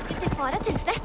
Inte fara till svett.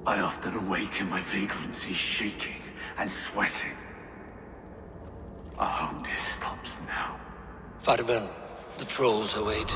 I often awake in my vagrancy, shaking and sweating. Our homeness stops now. Farewell. The trolls await.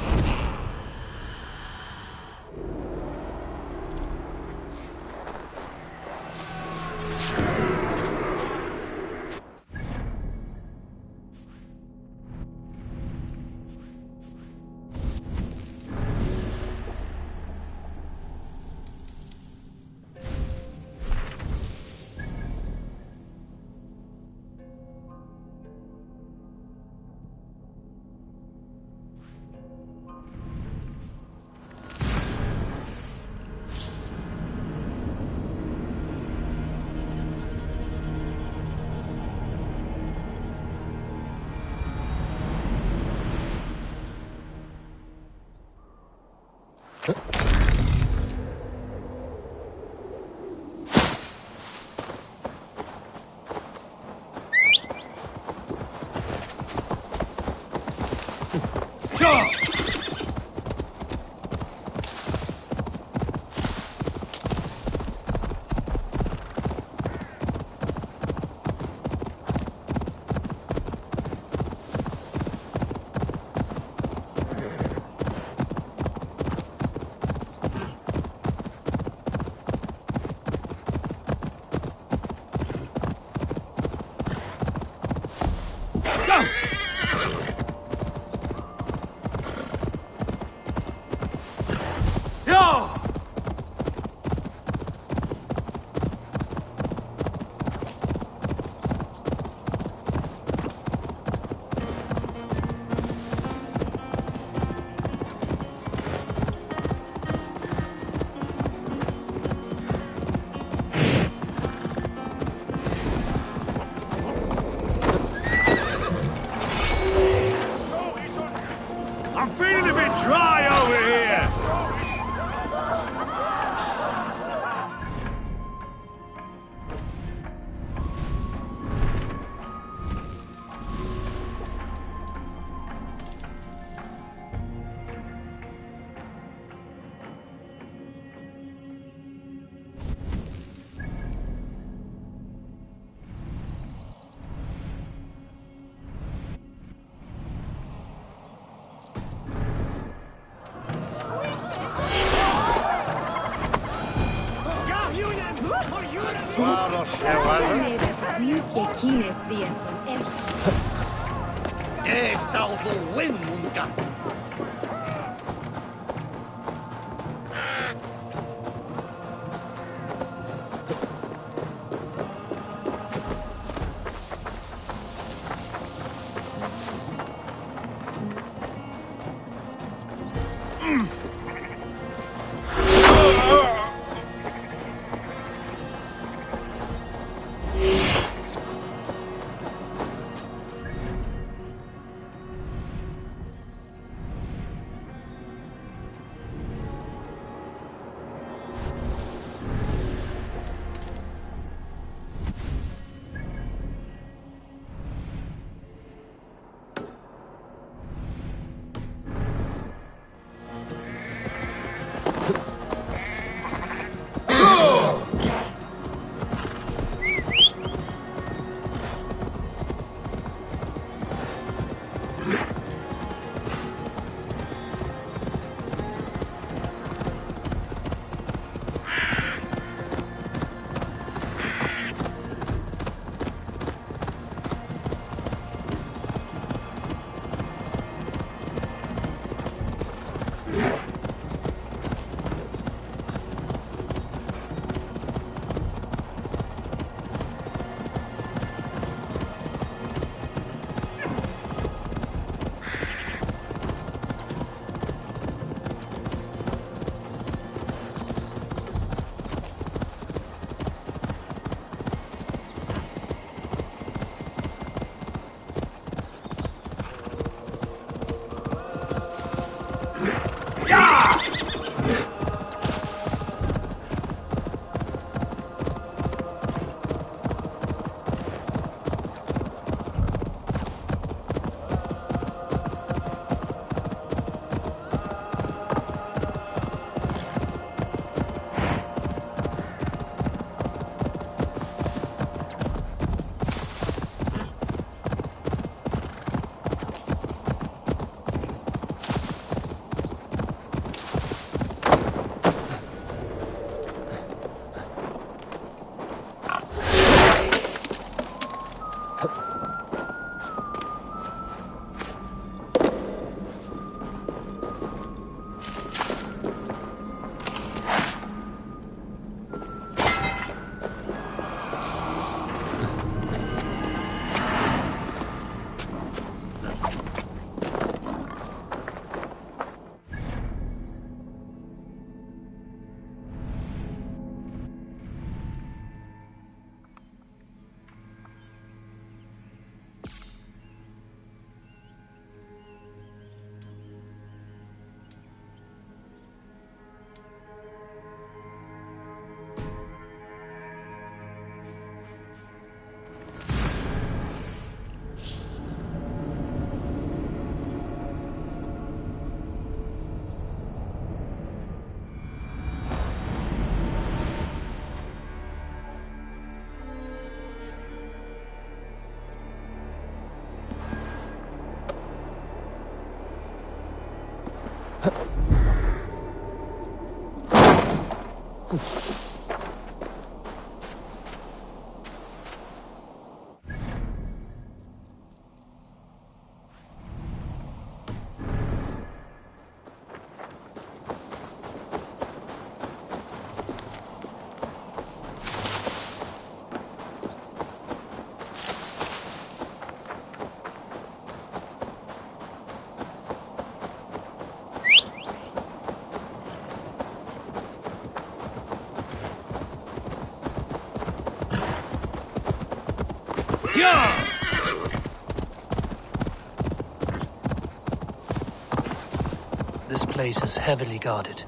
This place is heavily guarded.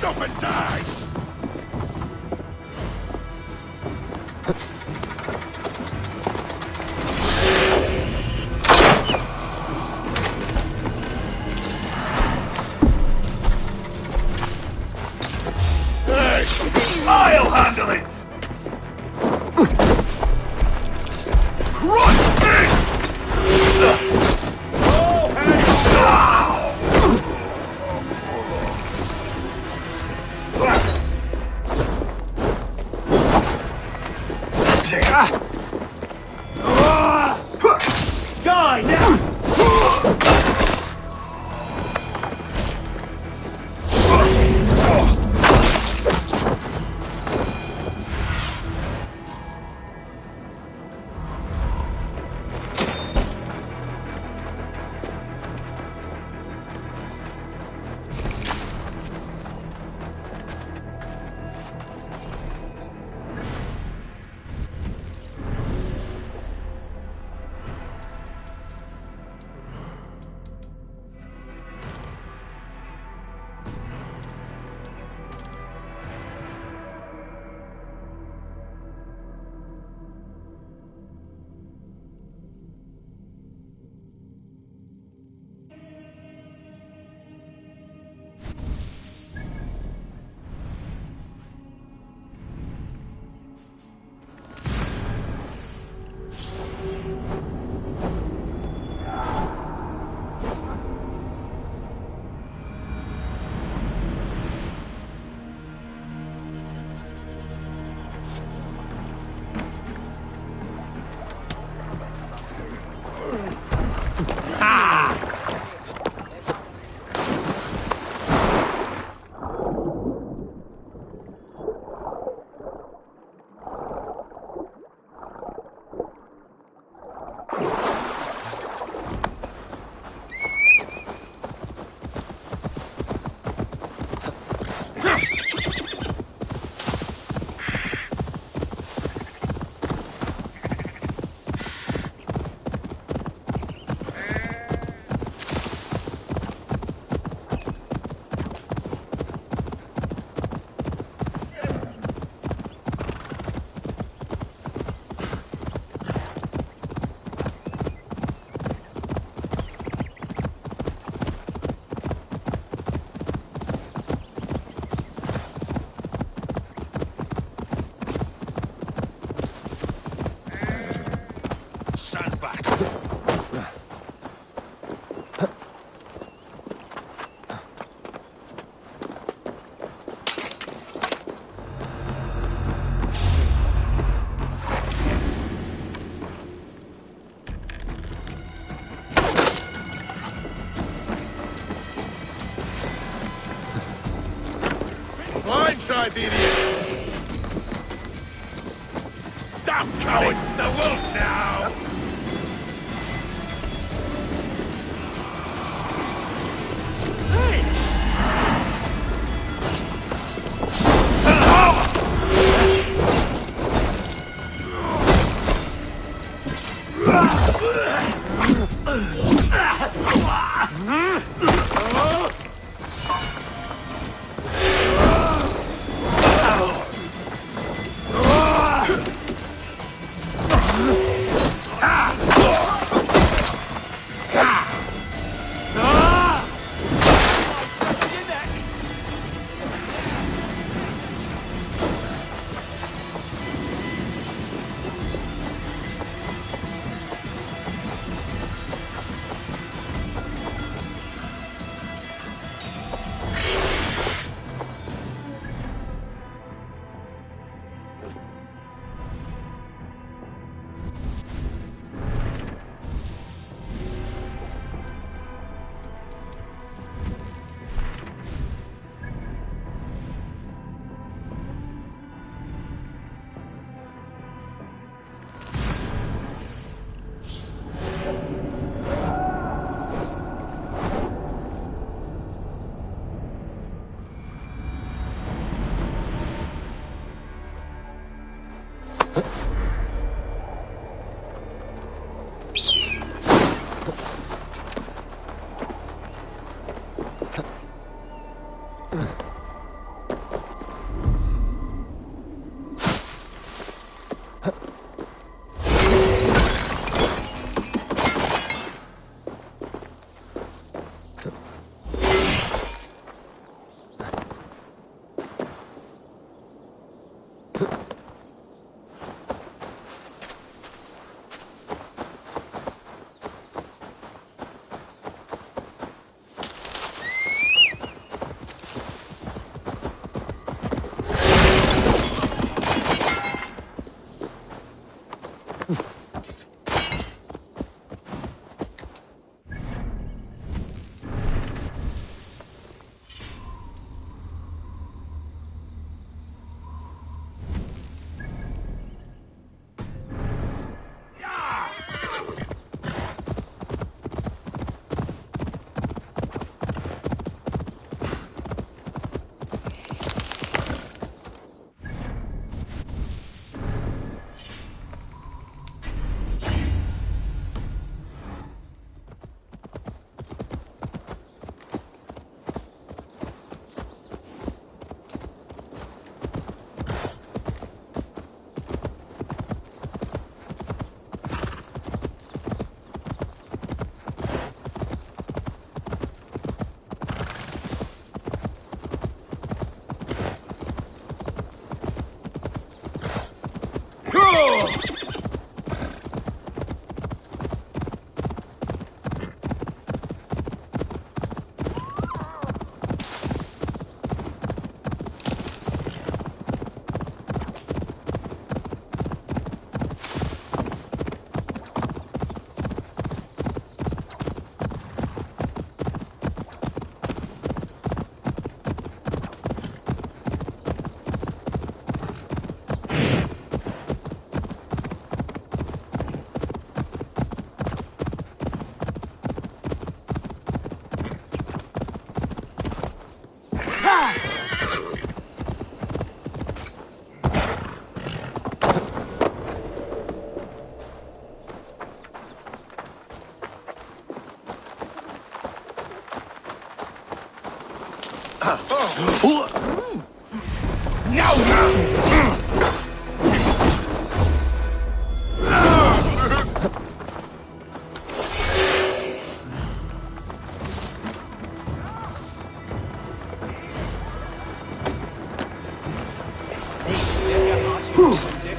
Stop and die! I'll handle it! Crush it! All hands down! Die now! Blindside the idiot! Damn cowards! The wolf now!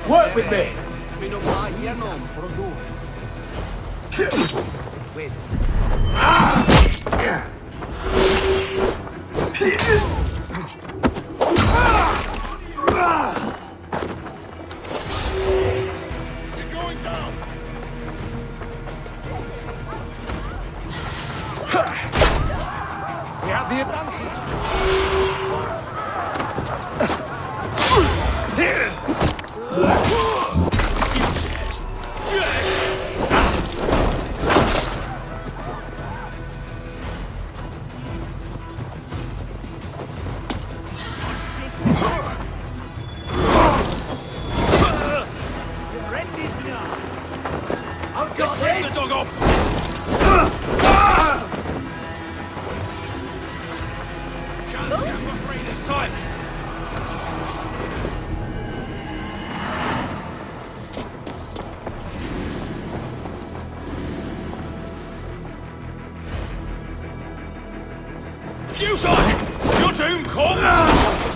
Work with me! You're going down! We have the advantage. I've got the dog off! Can't get my free this time! Futile! Your doom comes!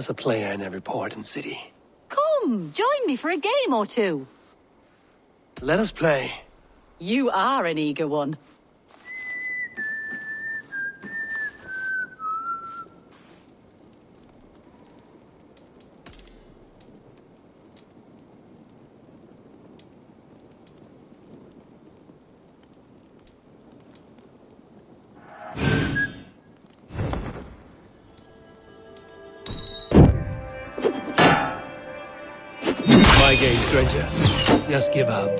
as a player in every port and city. Come, join me for a game or two. Let us play. You are an eager one. My game, stranger. Just give up.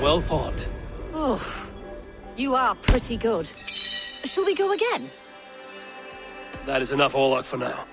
Well fought. Oh, you are pretty good. Shall we go again? That is enough all luck for now.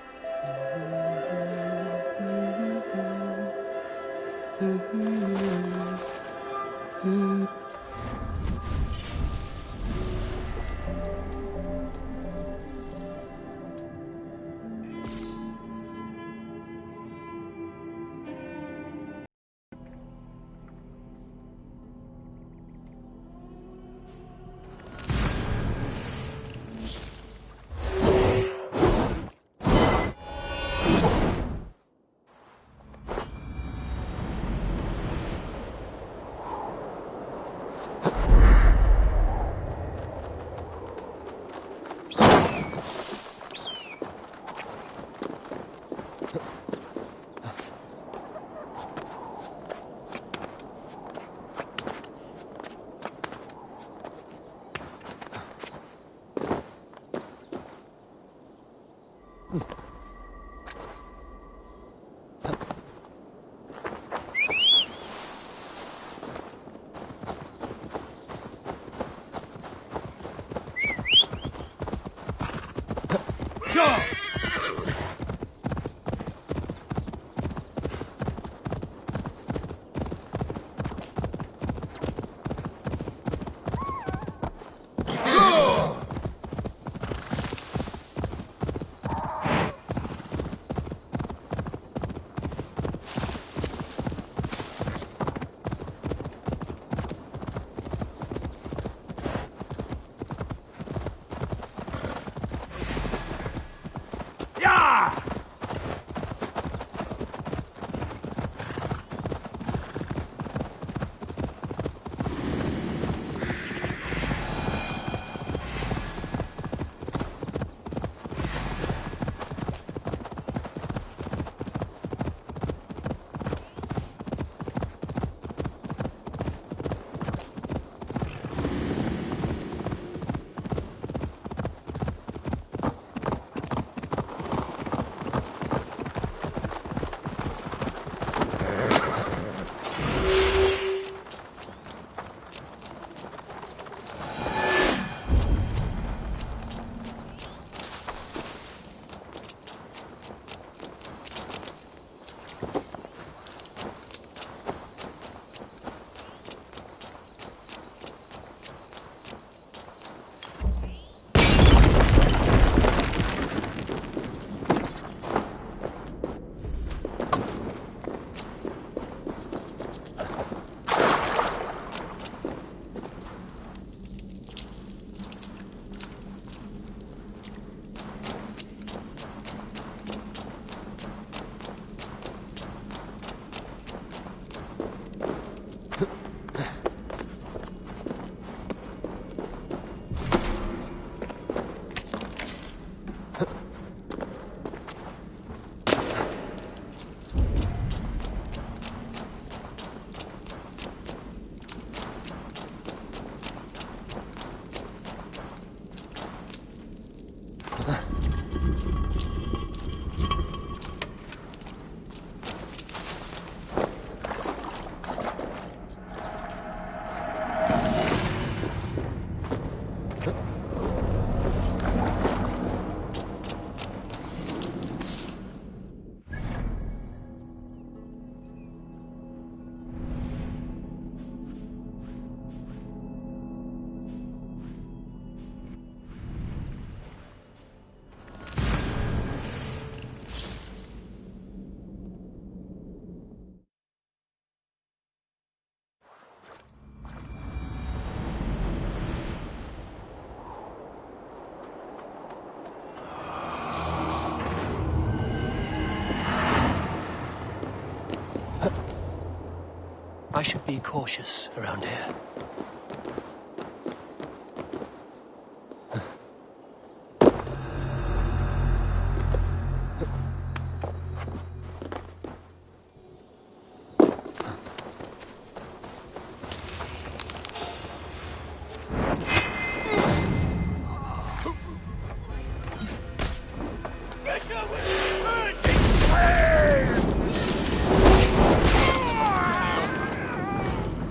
I should be cautious around here.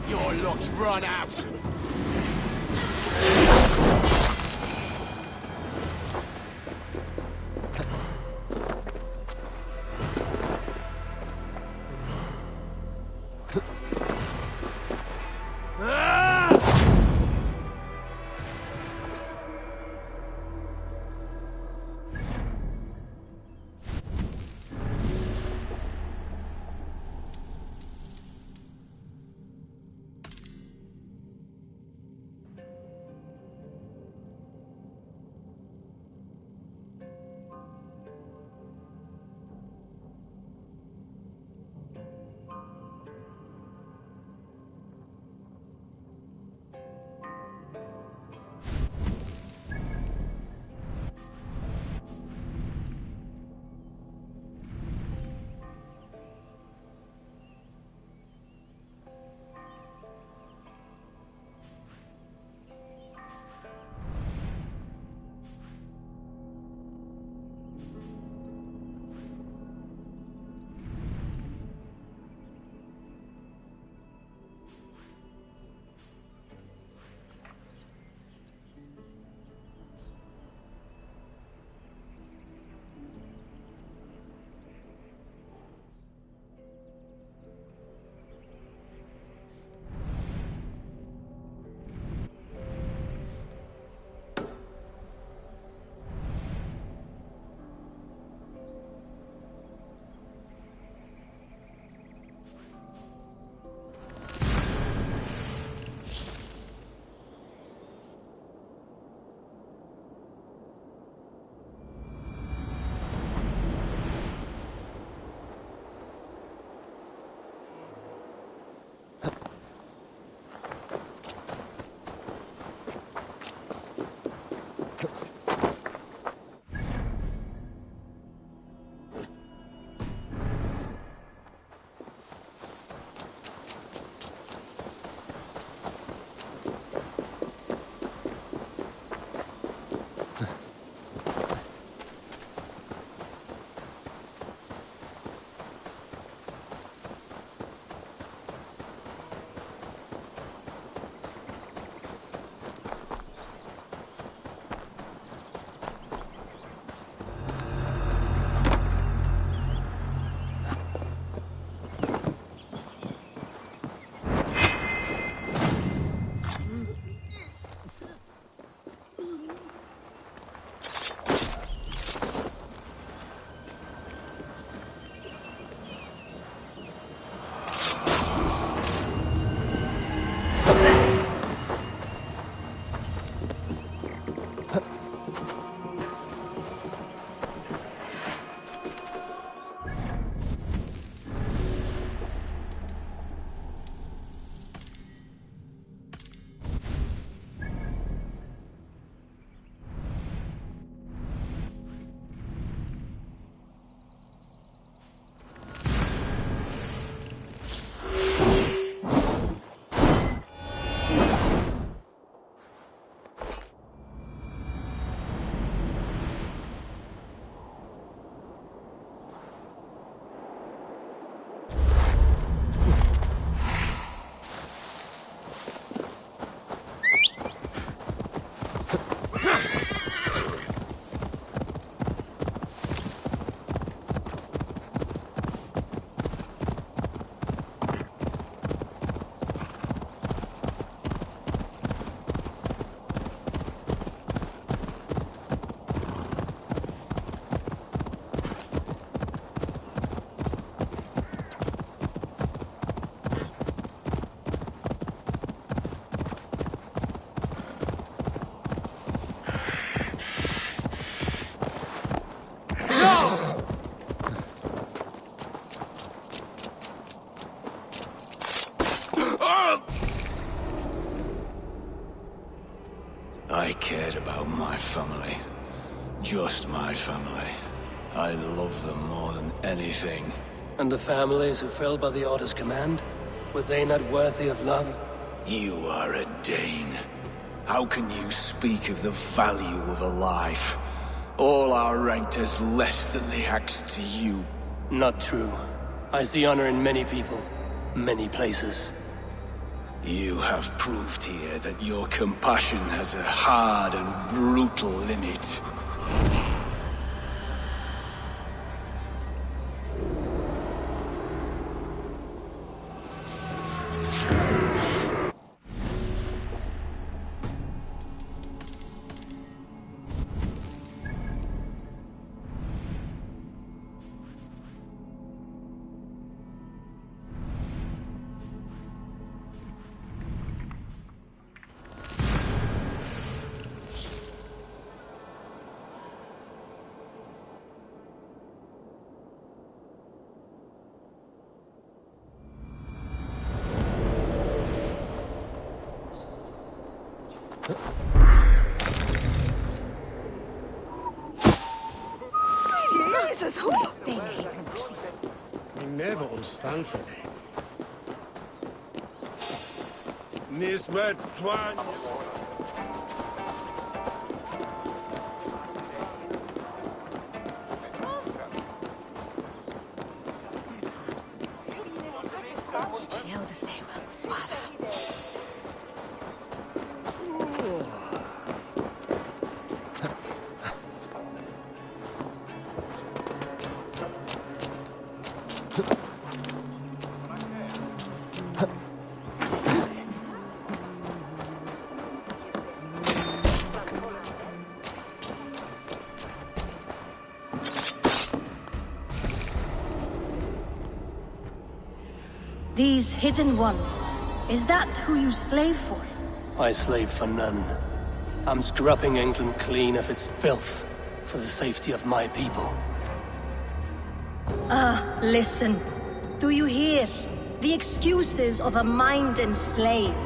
Your luck's run out. I cared about my family. Just my family. I love them more than anything. And the families who fell by the Order's command? Were they not worthy of love? You are a Dane. How can you speak of the value of a life? All are ranked as less than the axe to you. Not true. I see honor in many people, many places. You have proved here that your compassion has a hard and brutal limit. Jesus, holy thing. We never understand for them. Nisbet Twan. These hidden ones, is that who you slave for? I slave for none. I'm scrubbing England clean of its filth for the safety of my people. Listen. Do you hear? The excuses of a mind enslaved.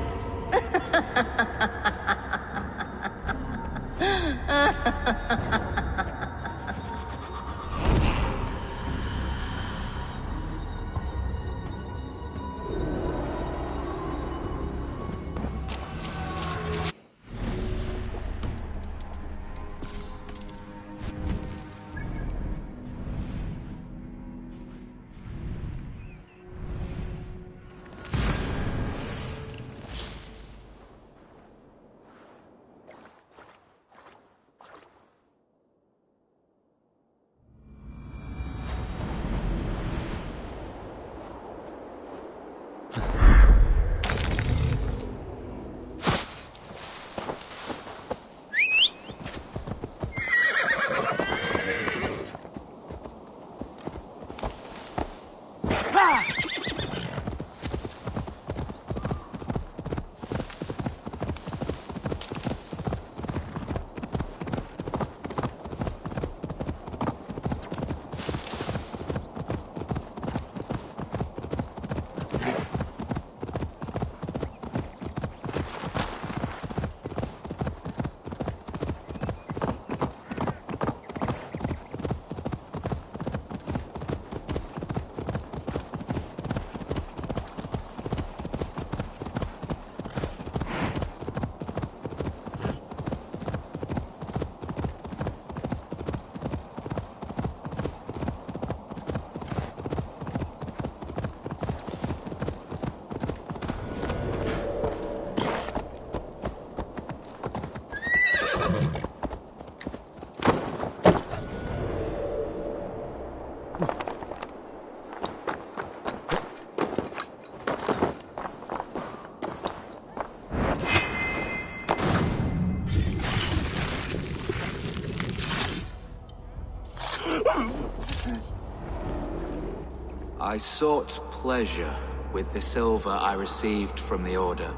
I sought pleasure with the silver I received from the Order.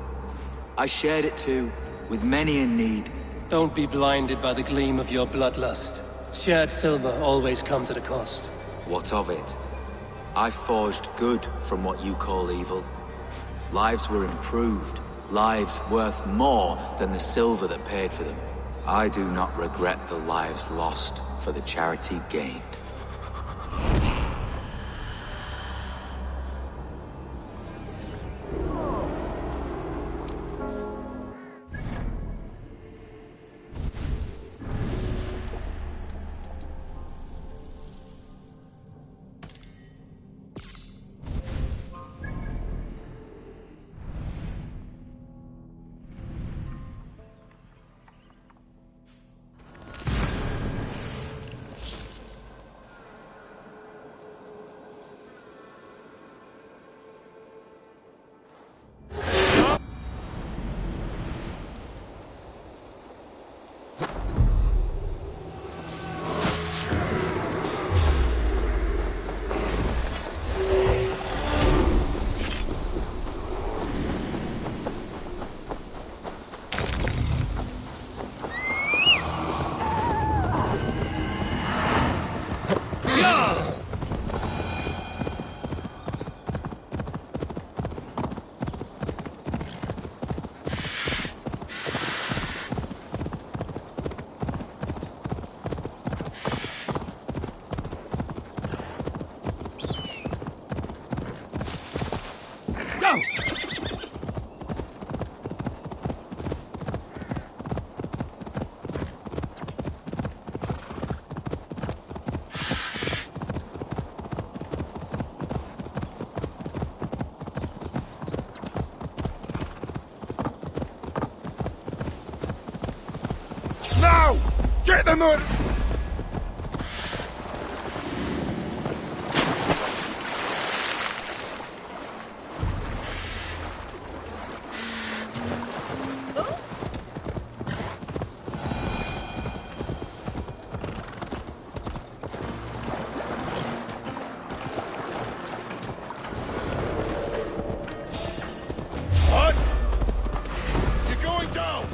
I shared it too, with many in need. Don't be blinded by the gleam of your bloodlust. Shared silver always comes at a cost. What of it? I forged good from what you call evil. Lives were improved, lives worth more than the silver that paid for them. I do not regret the lives lost for the charity gained. Now! Get them on! What? You're going down!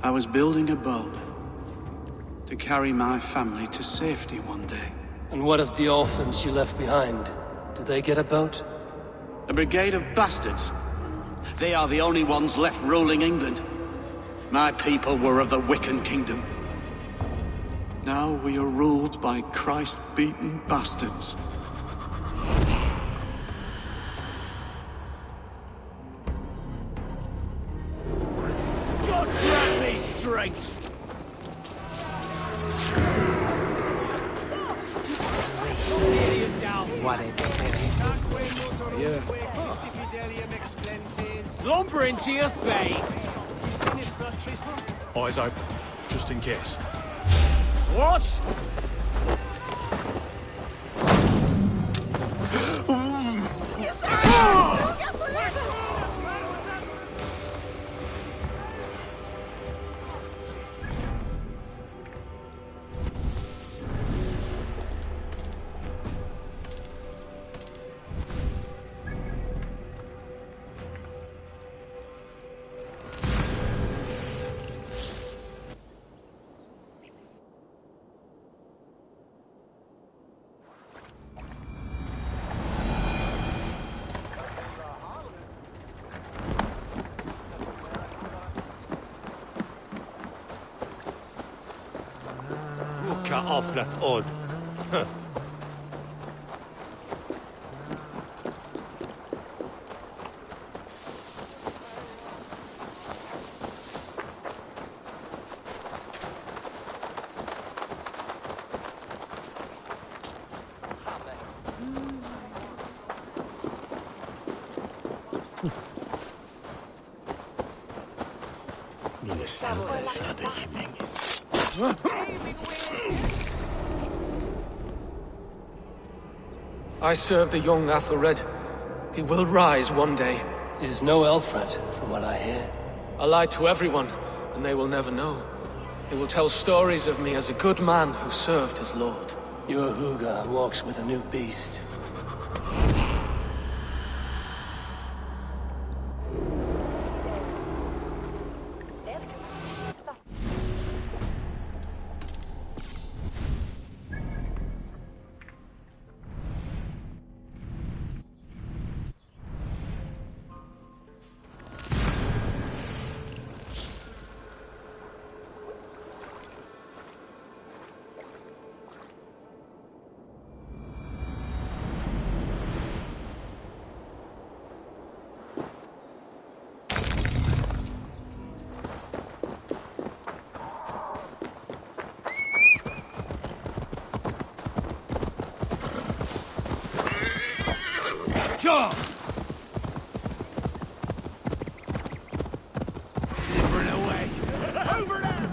I was building a boat to carry my family to safety one day. And what of the orphans you left behind? Do they get a boat? A brigade of bastards. They are the only ones left ruling England. My people were of the Wiccan kingdom. Now we are ruled by Christ-beaten bastards. God grant me strength! Lumber into your fate! Eyes open, just in case. What? Cut off the odd. I serve the young Athelred. He will rise one day. He is no Elfred, from what I hear. I lied to everyone, and they will never know. He will tell stories of me as a good man who served his lord. Your Huga walks with a new beast. Sure! Slipping away. Over there!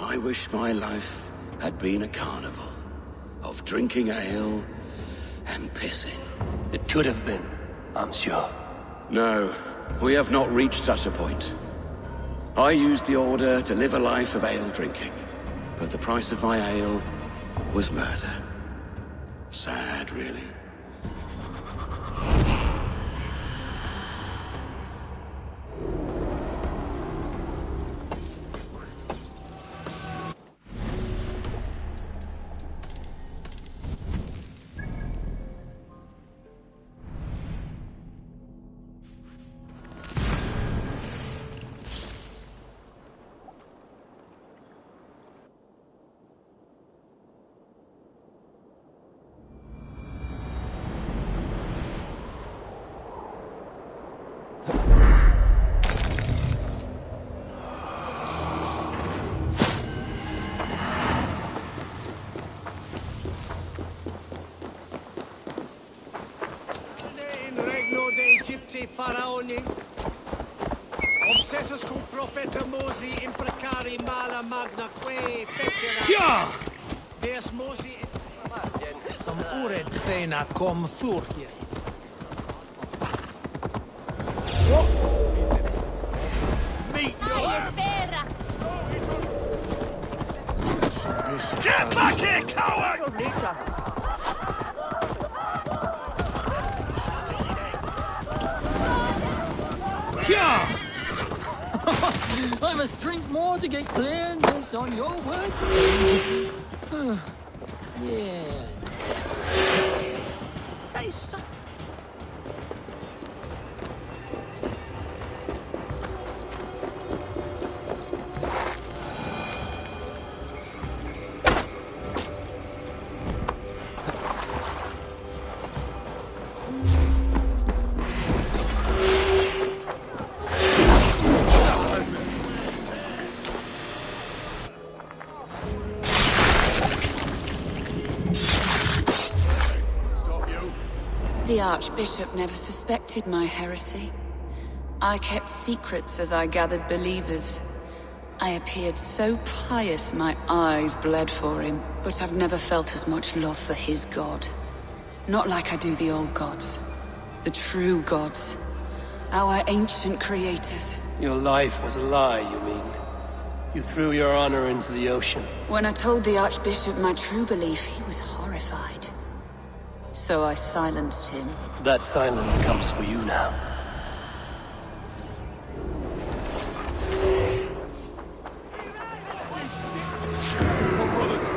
I wish my life had been a carnival of drinking ale and pissing. It could have been, I'm sure. No, we have not reached such a point. I used the Order to live a life of ale drinking, but the price of my ale was murder. Sad, really. Faraoni. Obsessus cum profeta Mosi imprecari mala magna que fecera. Ja! Deus Mosi som ored thena com thurkir. Meet Ai, vera! Get back here, coward! Yeah! I must drink more to get clearness on your words. Yes. Hey, son. The Archbishop never suspected my heresy. I kept secrets as I gathered believers. I appeared so pious my eyes bled for him, but I've never felt as much love for his god. Not like I do the old gods. The true gods. Our ancient creators. Your life was a lie, you mean? You threw your honor into the ocean. When I told the Archbishop my true belief, he was horrified. So I silenced him. That silence comes for you now. Come, brothers.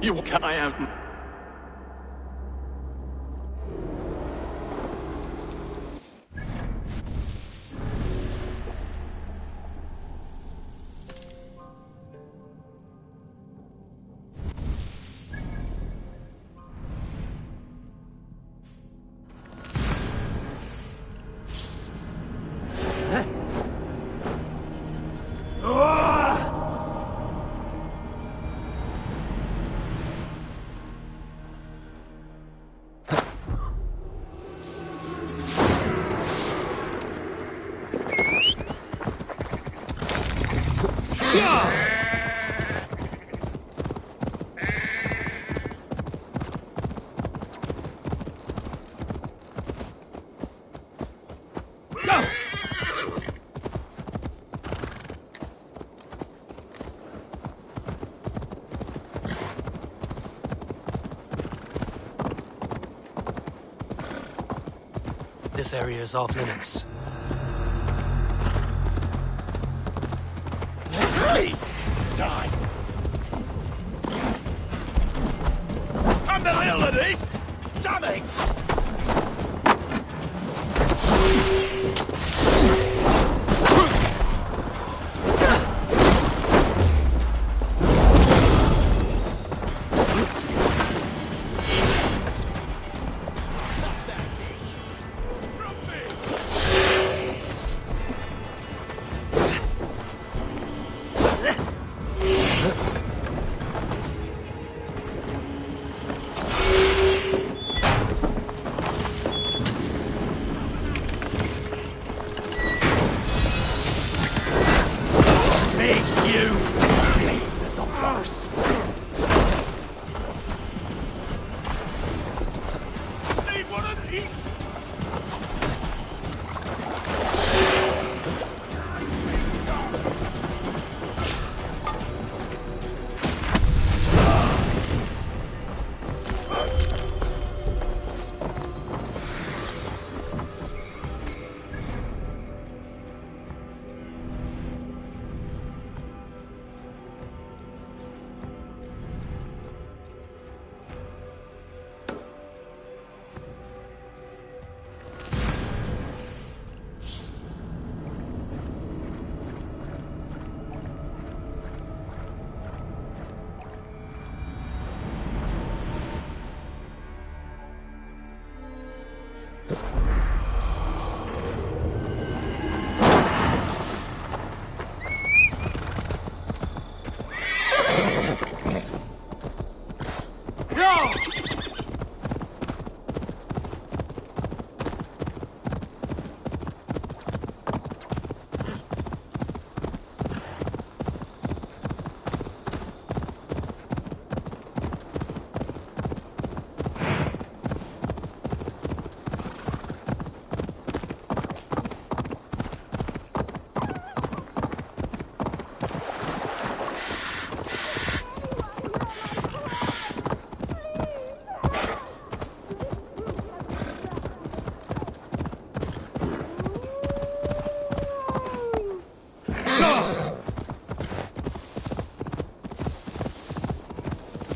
You can't. I am. This area is off limits. Hey! Die! I'm the little of this! Damn it!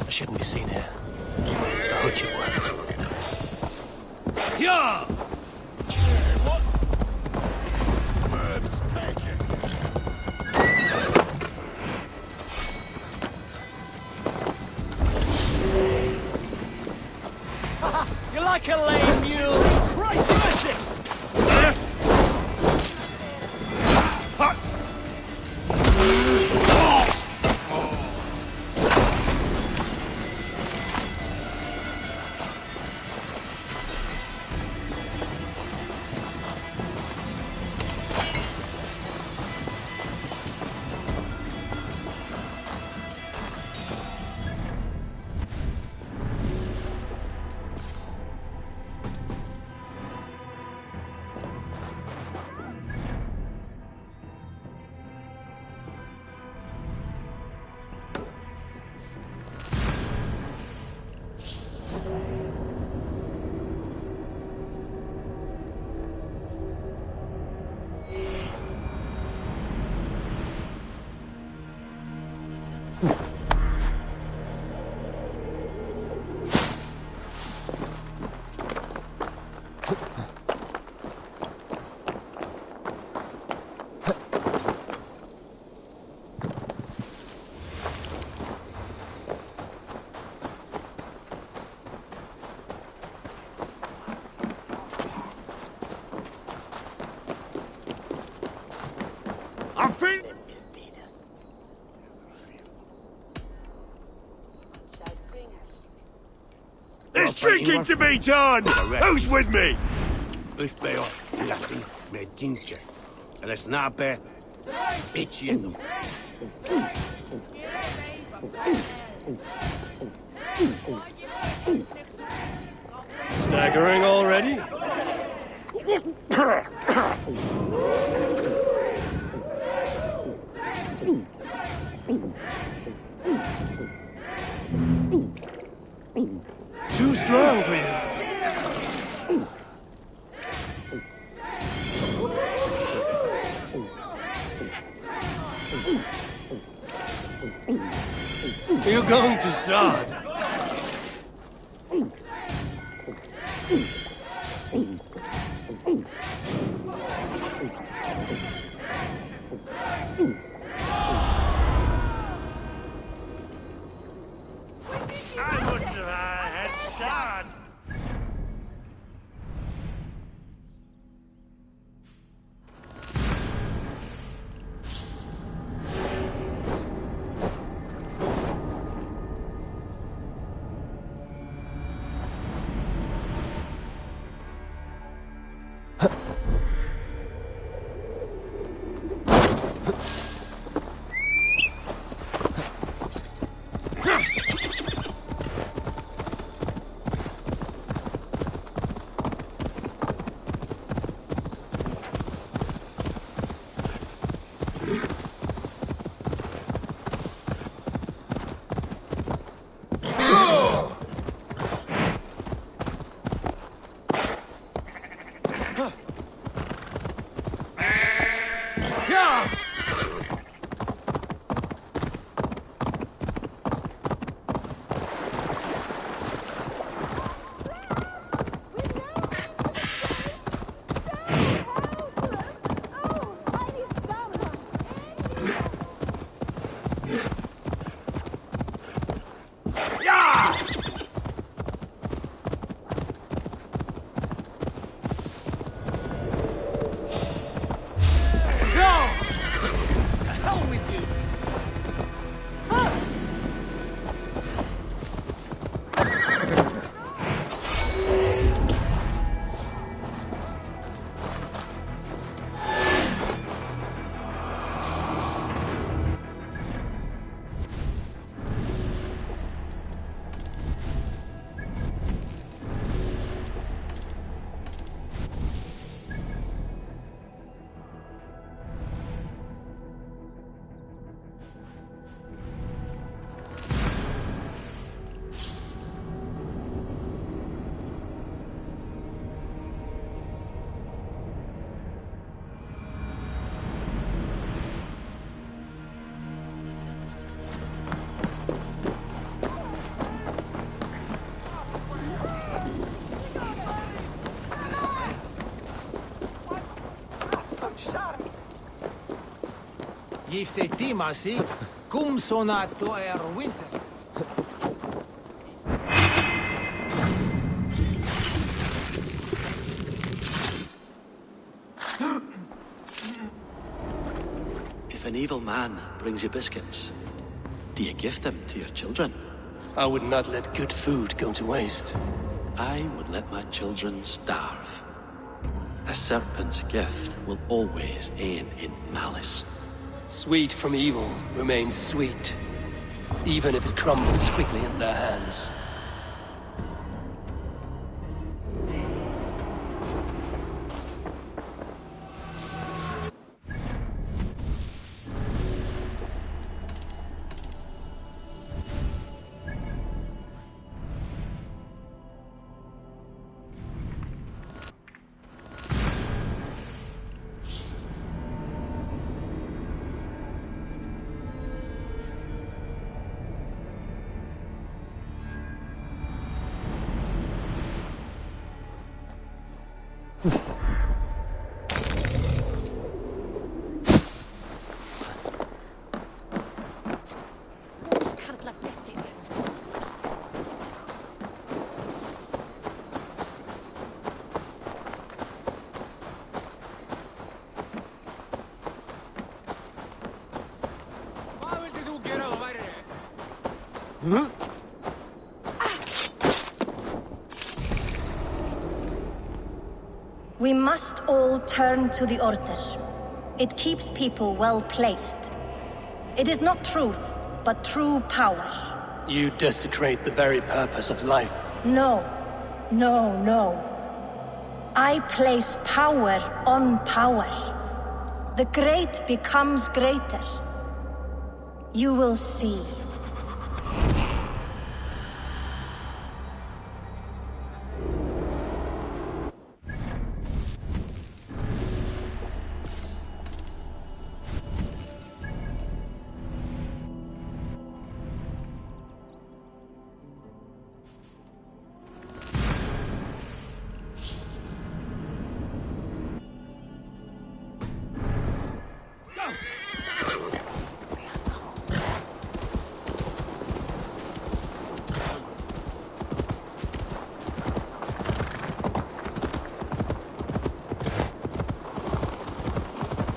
I shouldn't be seen here. I hope you were. Yeah! What? Words taken. You're like a lame mule. Right, mercy! drinking to be done! Who's with me? Es peor, así, me tinche. El sniper, pichiendo. Staggering already? Too strong for you. You're going to start. I must have had a head start. Jifte timasi, cum sonato winter. If an evil man brings you biscuits, do you give them to your children? I would not let good food go to waste. I would let my children starve. A serpent's gift will always end in malice. Sweet from evil remains sweet, even if it crumbles quickly in their hands. We must all turn to the Order. It keeps people well placed. It is not truth, but true power. You desecrate the very purpose of life. No. No, no. I place power on power. The great becomes greater. You will see.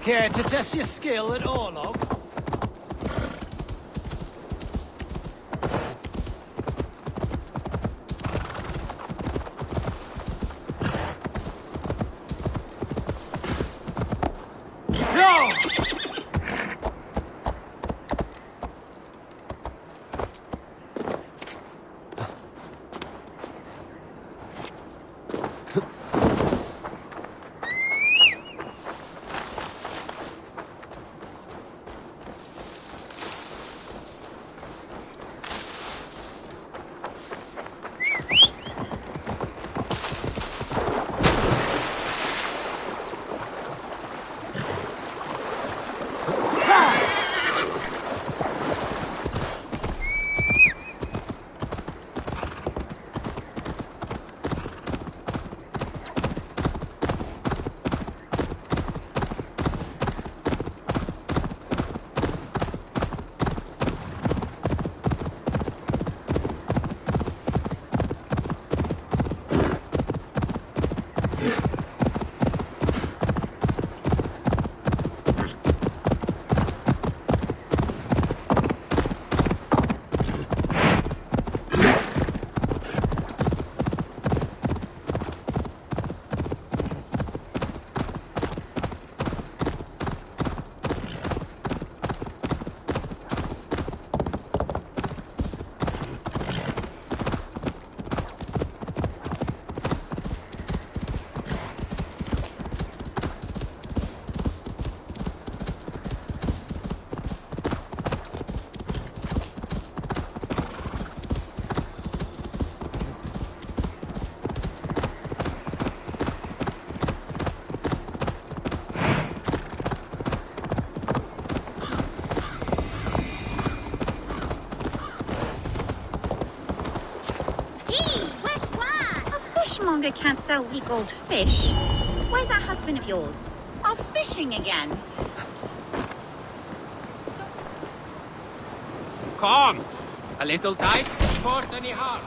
Care to test your skill at Orlog? Fishmonger can't sell weak old fish. Where's that husband of yours? Off fishing again. Come! A little taste cost any harm.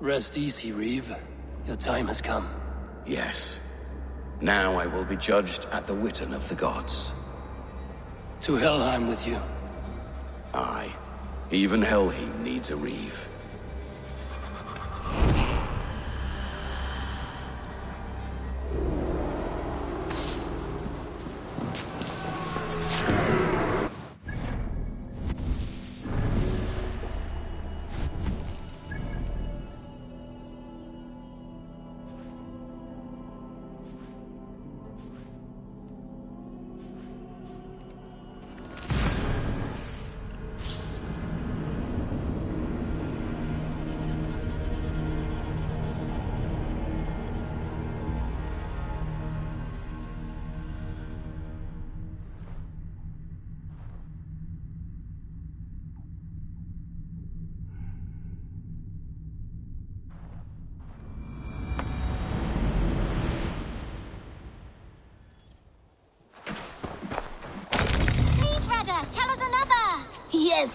Rest easy, Reeve. Your time has come. Yes. Now I will be judged at the Witten of the gods. To Helheim with you. Aye. Even Helheim needs a Reeve.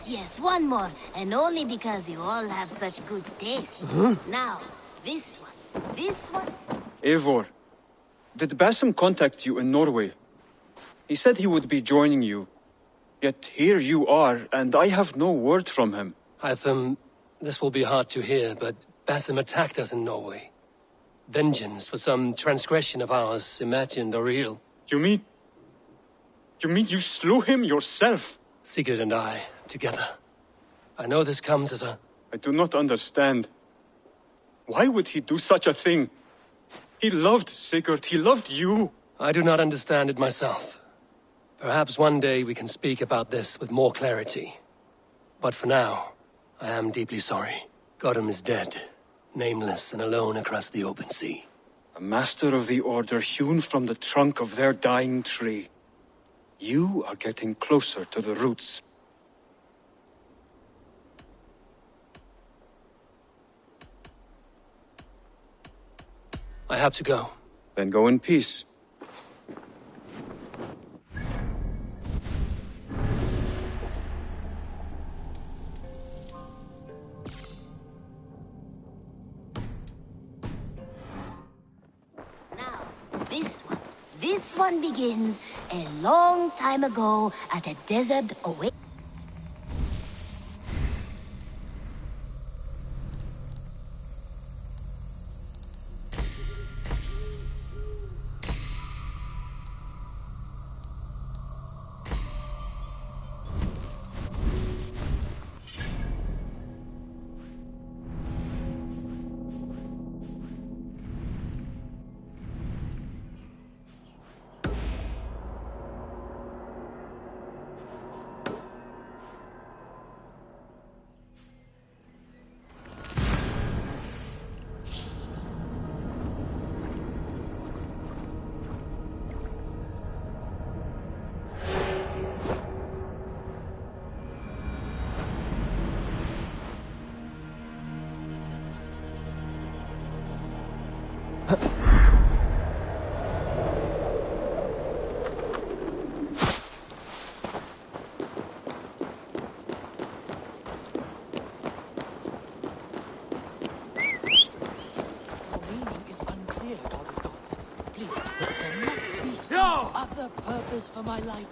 Yes, one more. And only because you all have such good taste. Now, this one. Eivor, did Basim contact you in Norway? He said he would be joining you. Yet here you are, and I have no word from him. Hytham, this will be hard to hear, but Basim attacked us in Norway. Vengeance for some transgression of ours, imagined or real. You mean you slew him yourself? Sigurd and I, together. I know this comes as a... I do not understand. Why would he do such a thing? He loved Sigurd, he loved you. I do not understand it myself. Perhaps one day we can speak about this with more clarity. But for now, I am deeply sorry. Godham is dead, nameless and alone across the open sea. A master of the Order hewn from the trunk of their dying tree. You are getting closer to the roots. I have to go. Then go in peace. This one begins a long time ago at a desert away. Other purpose for my life.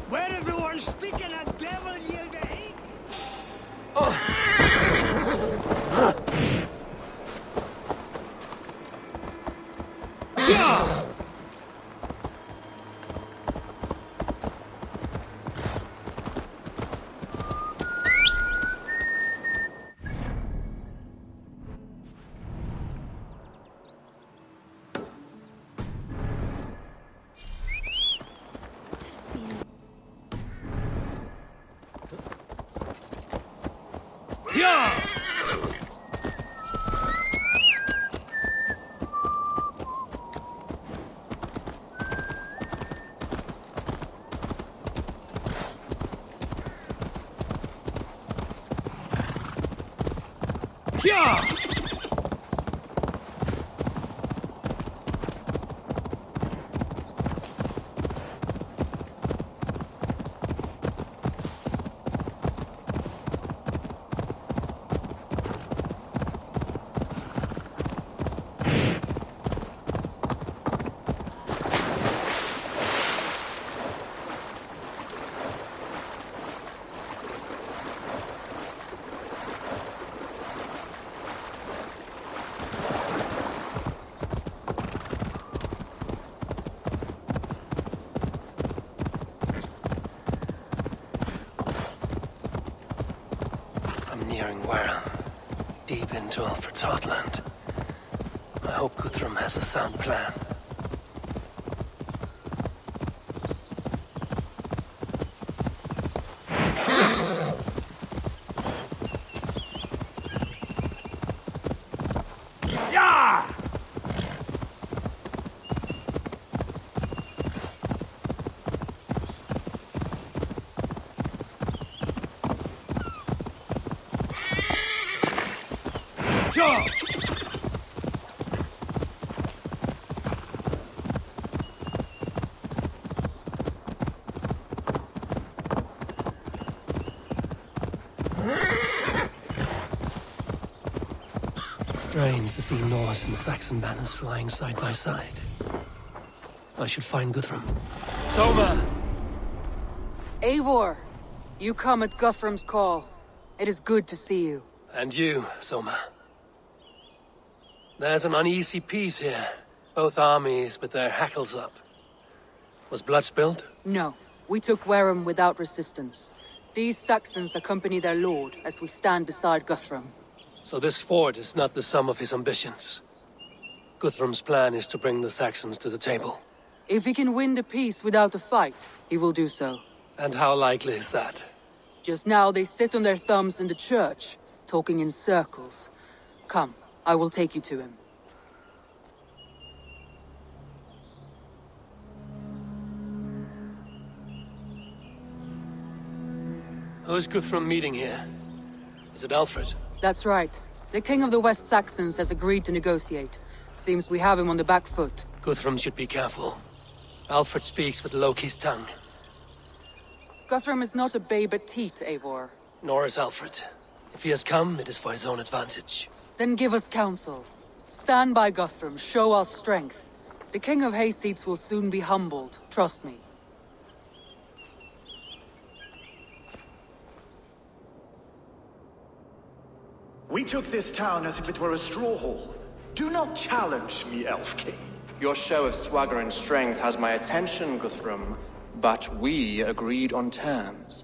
Where everyone's sticking a devil you hate? Nearing Warren, deep into Infiltrating. I hope Guthrum has a sound plan. Strange to see Norse and Saxon banners flying side by side. I should find Guthrum. Soma! Eivor, you come at Guthrum's call. It is good to see you. And you, Soma. There's an uneasy peace here. Both armies with their hackles up. Was blood spilled? No. We took Wareham without resistance. These Saxons accompany their lord as we stand beside Guthrum. So this fort is not the sum of his ambitions. Guthrum's plan is to bring the Saxons to the table. If he can win the peace without a fight, he will do so. And how likely is that? Just now they sit on their thumbs in the church, talking in circles. Come, I will take you to him. Who's Guthrum meeting here? Is it Alfred? That's right. The King of the West Saxons has agreed to negotiate. Seems we have him on the back foot. Guthrum should be careful. Alfred speaks with Loki's tongue. Guthrum is not a babe at teat, Eivor. Nor is Alfred. If he has come, it is for his own advantage. Then give us counsel. Stand by Guthrum, show our strength. The King of Hayseeds will soon be humbled, trust me. We took this town as if it were a straw hall. Do not challenge me, Elf King. Your show of swagger and strength has my attention, Guthrum, but we agreed on terms.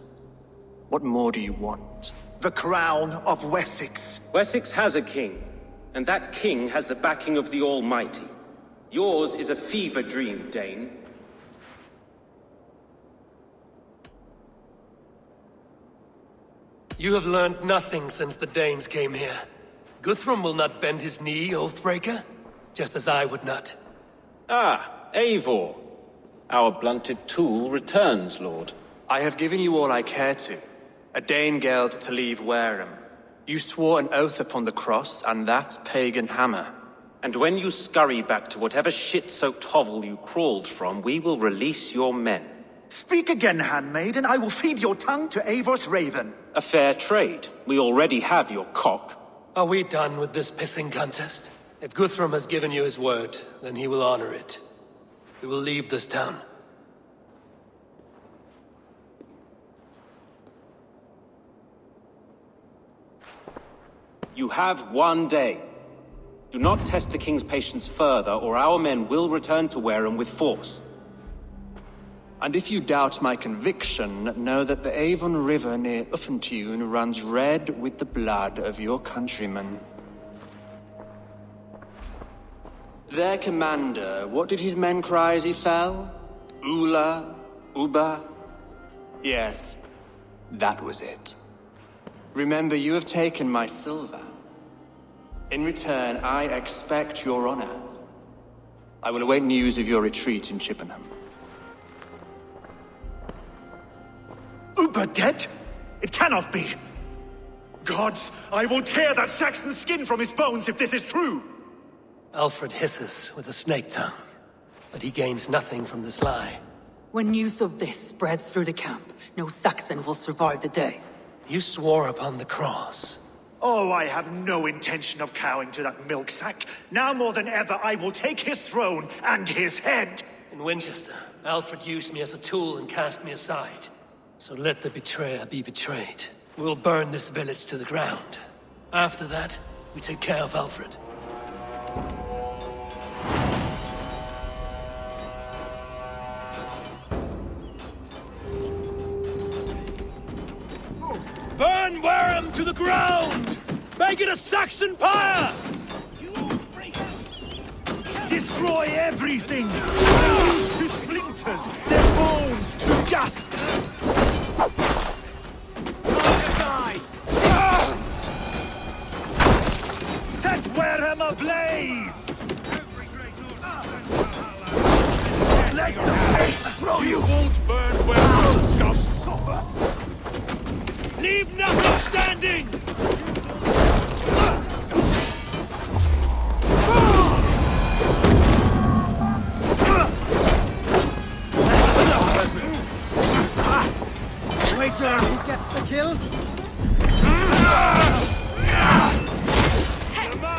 What more do you want? The crown of Wessex. Wessex has a king, and that king has the backing of the Almighty. Yours is a fever dream, Dane. You have learned nothing since the Danes came here. Guthrum will not bend his knee, Oathbreaker, just as I would not. Ah, Eivor. Our blunted tool returns, Lord. I have given you all I care to. A Danegeld to leave Wareham. You swore an oath upon the cross, and that pagan hammer. And when you scurry back to whatever shit-soaked hovel you crawled from, we will release your men. Speak again, handmaid, and I will feed your tongue to Eivor's raven. A fair trade. We already have your cock. Are we done with this pissing contest? If Guthrum has given you his word, then he will honor it. We will leave this town. You have 1 day. Do not test the king's patience further, or our men will return to Wareham with force. And if you doubt my conviction, know that the Avon River near Uffentune runs red with the blood of your countrymen. Their commander, what did his men cry as he fell? Ula? Uba? Yes, that was it. Remember, you have taken my silver. In return, I expect your honor. I will await news of your retreat in Chippenham. Uber dead? It cannot be. Gods, I will tear that Saxon's skin from his bones if this is true. Alfred hisses with a snake tongue, but he gains nothing from this lie. When news of this spreads through the camp, no Saxon will survive the day. You swore upon the cross. Oh, I have no intention of cowing to that milk sack. Now more than ever, I will take his throne and his head. In Winchester, Alfred used me as a tool and cast me aside. So let the betrayer be betrayed. We'll burn this village to the ground. After that, we take care of Alfred. Burn Wareham to the ground! Make it a Saxon pyre! Destroy everything! Reduce to splinters, their bones to dust! Set Wareham ablaze! Let the fates throw you! You won't burn Wareham, scum! Suffer! Leave nothing standing! Waiter, who gets the kill?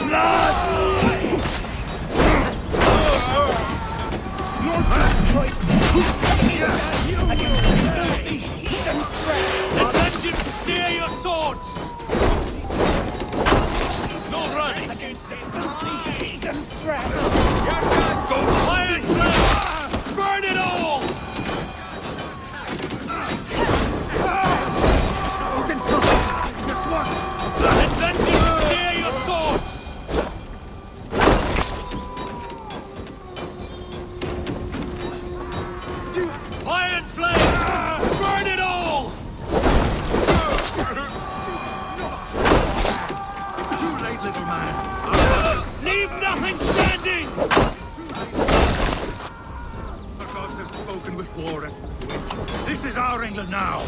Blood! against the filthy heathen threat! Go fire flame! Burn it all! Let vengeance steer your swords! Fire and flame! Burn it all! It's too late, little man. Leave nothing standing! The gods have spoken with war and wit. This is our England now.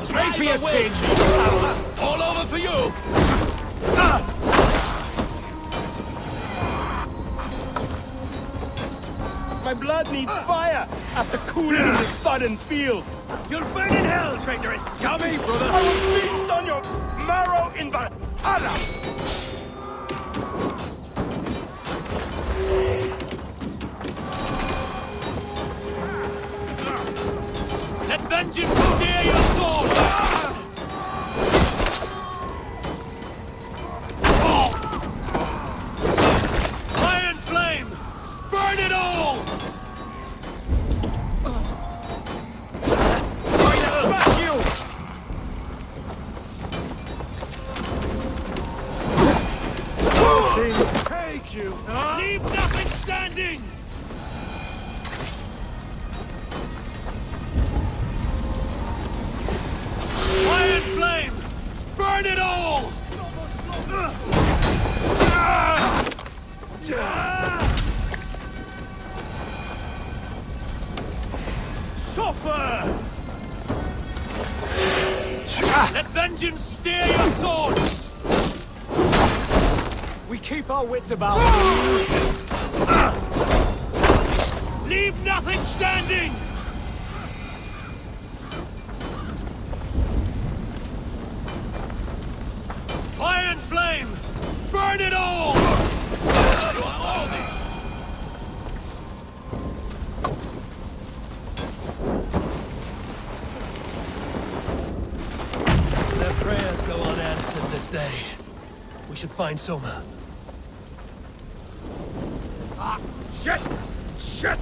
Pay for your sins! All over for you! My blood needs fire after cooling in the sodden field. You'll burn in hell, traitorous scum! Come, brother! I will feast on your marrow in Valhalla! Let vengeance steer your sword! Fire and flame! Burn it all! Trying to smash you! Take you! Leave nothing standing! Fire and flame! Burn it all! Suffer! Let vengeance steer your swords! We keep our wits about. Leave nothing standing! Fire and flame! Burn it all! Their prayers go unanswered this day. We should find Soma. Ah, shit! Shit!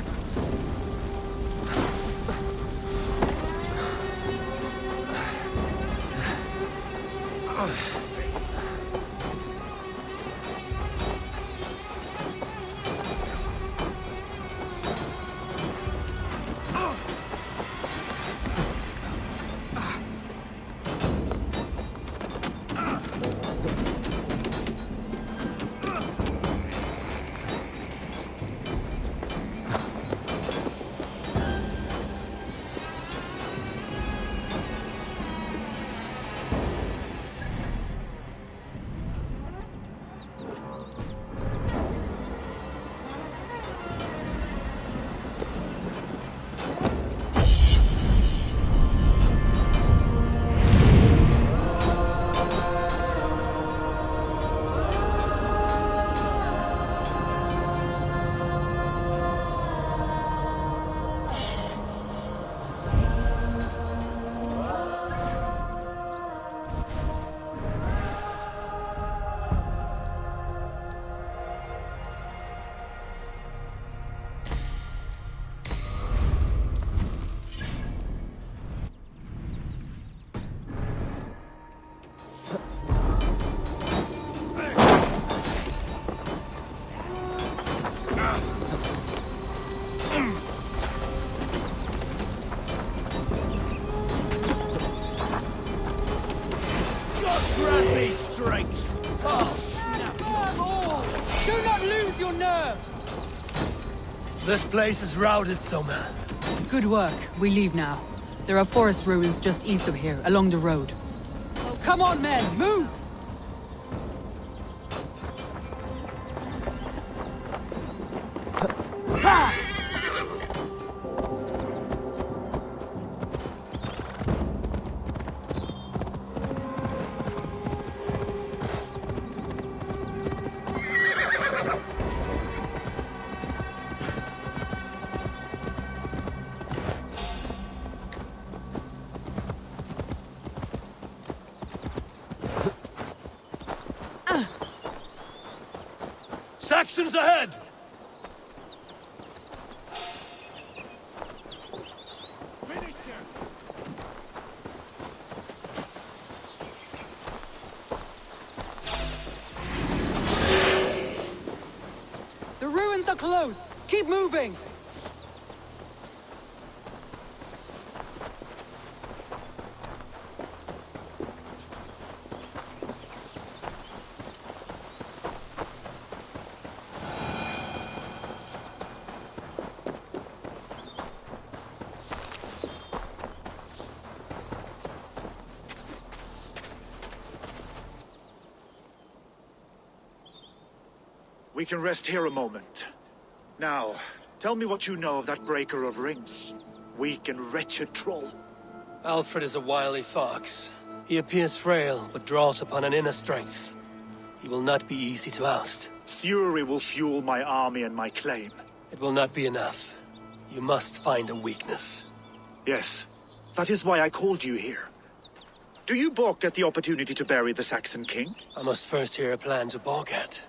This place is routed, Soma. Good work. We leave now. There are forest ruins just east of here, along the road. Oh, come on, men! Move! Saxons ahead! The ruins are close! Keep moving! We can rest here a moment. Now, tell me what you know of that breaker of rings. Weak and wretched troll. Alfred is a wily fox. He appears frail, but draws upon an inner strength. He will not be easy to oust. Fury will fuel my army and my claim. It will not be enough. You must find a weakness. Yes, that is why I called you here. Do you balk at the opportunity to bury the Saxon king? I must first hear a plan to balk at.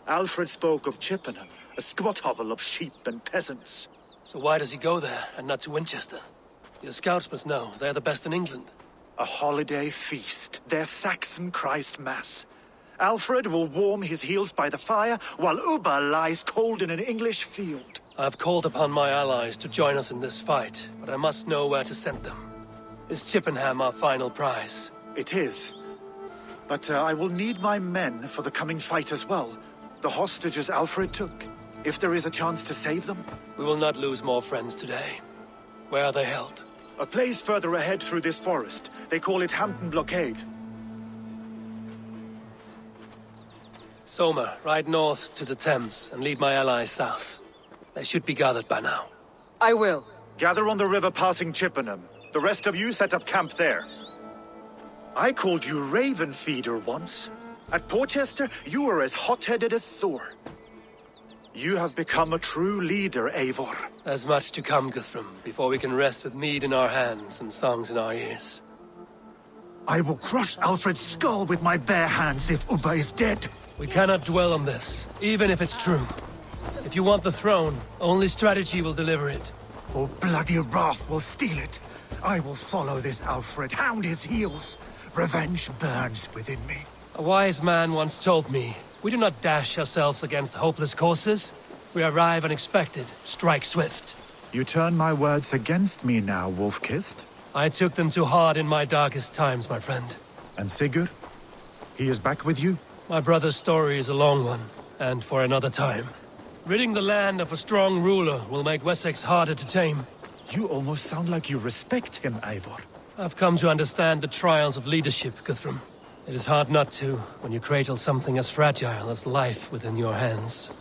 Alfred spoke of Chippenham, a squat hovel of sheep and peasants. So why does he go there, and not to Winchester? Your scouts must know, they're the best in England. A holiday feast, their Saxon Christ Mass. Alfred will warm his heels by the fire, while Ubba lies cold in an English field. I have called upon my allies to join us in this fight, but I must know where to send them. Is Chippenham our final prize? It is. But I will need my men for the coming fight as well. The hostages Alfred took. If there is a chance to save them. We will not lose more friends today. Where are they held? A place further ahead through this forest. They call it Hampton Blockade. Soma, ride north to the Thames and lead my allies south. They should be gathered by now. I will. Gather on the river passing Chippenham. The rest of you set up camp there. I called you Raven Feeder once. At Porchester, you were as hot-headed as Thor. You have become a true leader, Eivor. There's much to come, Guthrum, before we can rest with mead in our hands and songs in our ears. I will crush Alfred's skull with my bare hands if Ubba is dead. We cannot dwell on this, even if it's true. If you want the throne, only strategy will deliver it. Or bloody wrath will steal it. I will follow this Alfred, hound his heels. Revenge burns within me. A wise man once told me, we do not dash ourselves against hopeless courses. We arrive unexpected, strike swift. You turn my words against me now, Wolf-Kissed? I took them too hard in my darkest times, my friend. And Sigurd? He is back with you? My brother's story is a long one, and for another time. Ridding the land of a strong ruler will make Wessex harder to tame. You almost sound like you respect him, Eivor. I've come to understand the trials of leadership, Guthrum. It is hard not to, when you cradle something as fragile as life within your hands.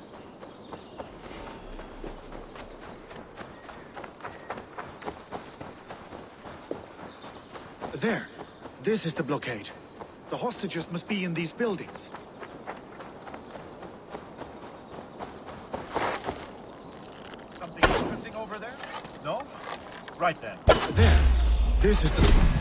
There. This is the blockade. The hostages must be in these buildings. Something interesting over there? No? Right then. There. This is the...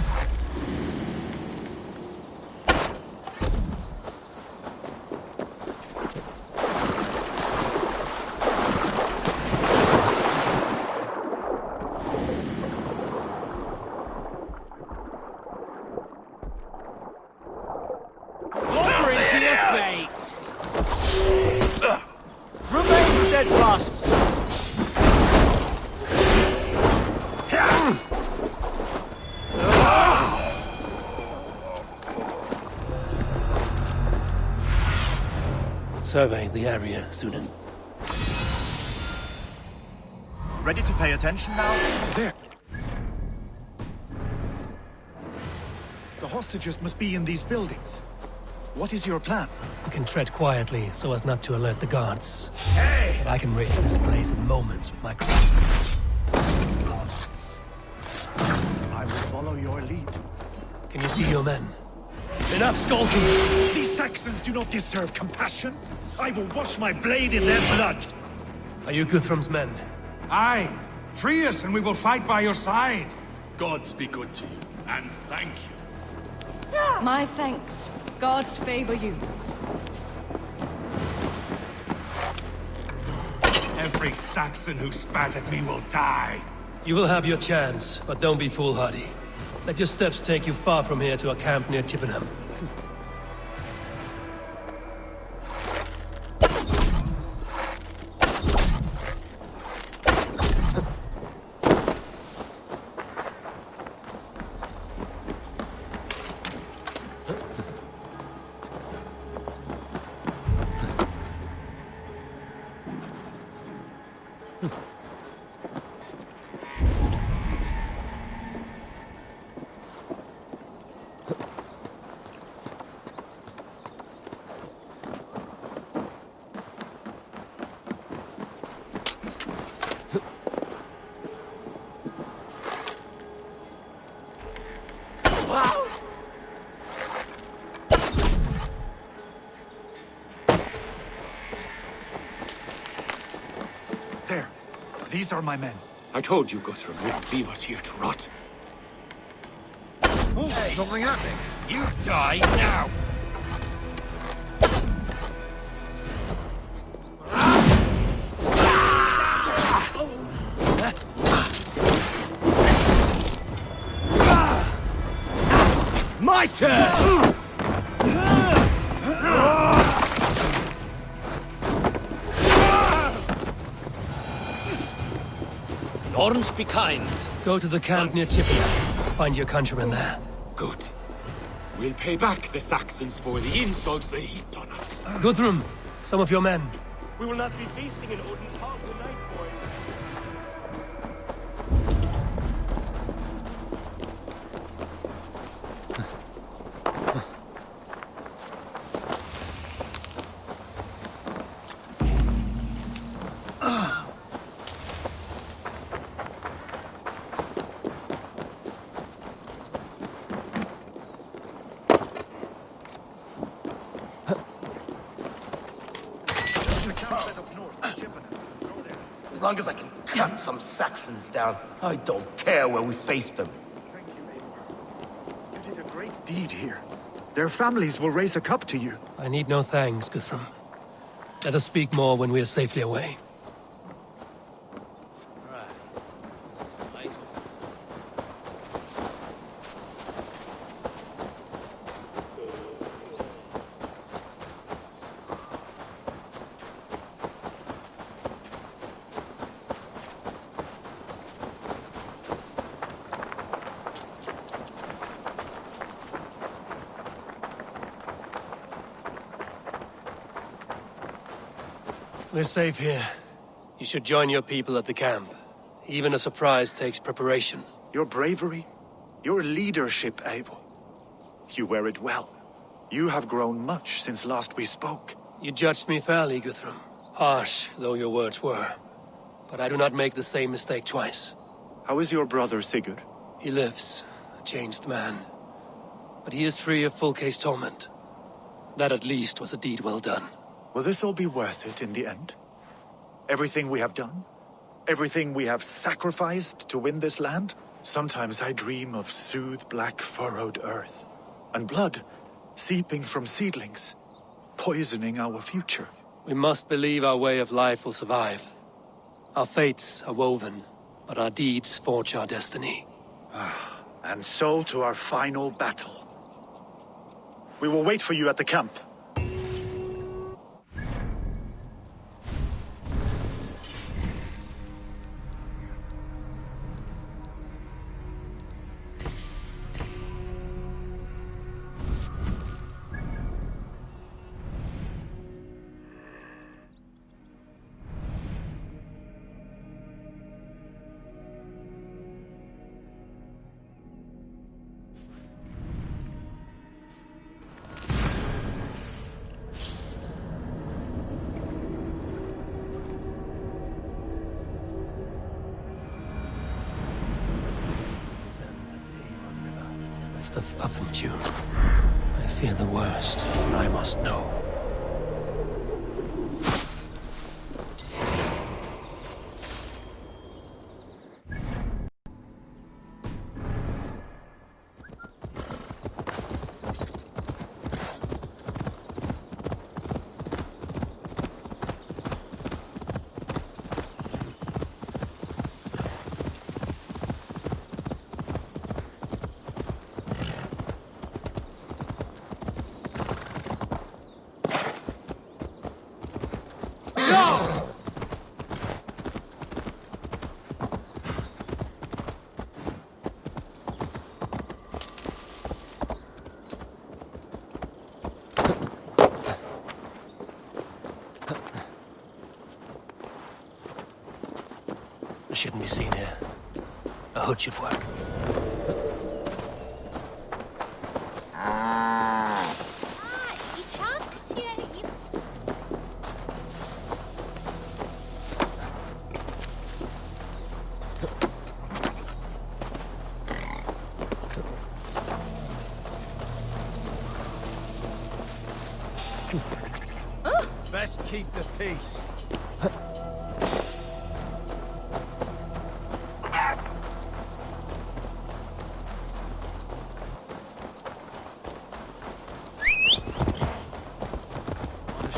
Remain steadfast! Survey the area, Sunan. Ready to pay attention now? There. The hostages must be in these buildings. What is your plan? We can tread quietly so as not to alert the guards. Hey! But I can raid this place in moments with my crew. I will follow your lead. Can you see your men? Enough skulking! These Saxons do not deserve compassion. I will wash my blade in their blood. Are you Guthrum's men? Aye. Free us and we will fight by your side. Gods be good to you, and thank you. My thanks. Gods favor you. Every Saxon who spat at me will die. You will have your chance, but don't be foolhardy. Let your steps take you far from here to a camp near Chippenham. There. These are my men. I told you, Guthrum, wouldn't leave us here to rot. Oh, something happening. You die now! My turn! Lawrence, be kind. Go to the camp near Chippenham. Find your countrymen there. Good. We'll pay back the Saxons for the insults they heaped on us. Guthrum, some of your men. We will not be feasting in Odin's hall tonight, boys. As long as I can cut some Saxons down, I don't care where we face them. You did a great deed here. Their families will raise a cup to you. I need no thanks, Guthrum. Let us speak more when we are safely away. We're safe here. You should join your people at the camp. Even a surprise takes preparation. Your bravery, your leadership, Eivor. You wear it well. You have grown much since last we spoke. You judged me fairly, Guthrum. Harsh though your words were. But I do not make the same mistake twice. How is your brother, Sigurd? He lives, a changed man. But he is free of full case torment. That at least was a deed well done. Will this all be worth it in the end? Everything we have done? Everything we have sacrificed to win this land? Sometimes I dream of soothed black furrowed earth, and blood seeping from seedlings, poisoning our future. We must believe our way of life will survive. Our fates are woven, but our deeds forge our destiny. And so to our final battle. We will wait for you at the camp. Mr. Affentune, I fear the worst, but I must know. I shouldn't be seen here. A hood should work. Best keep the peace.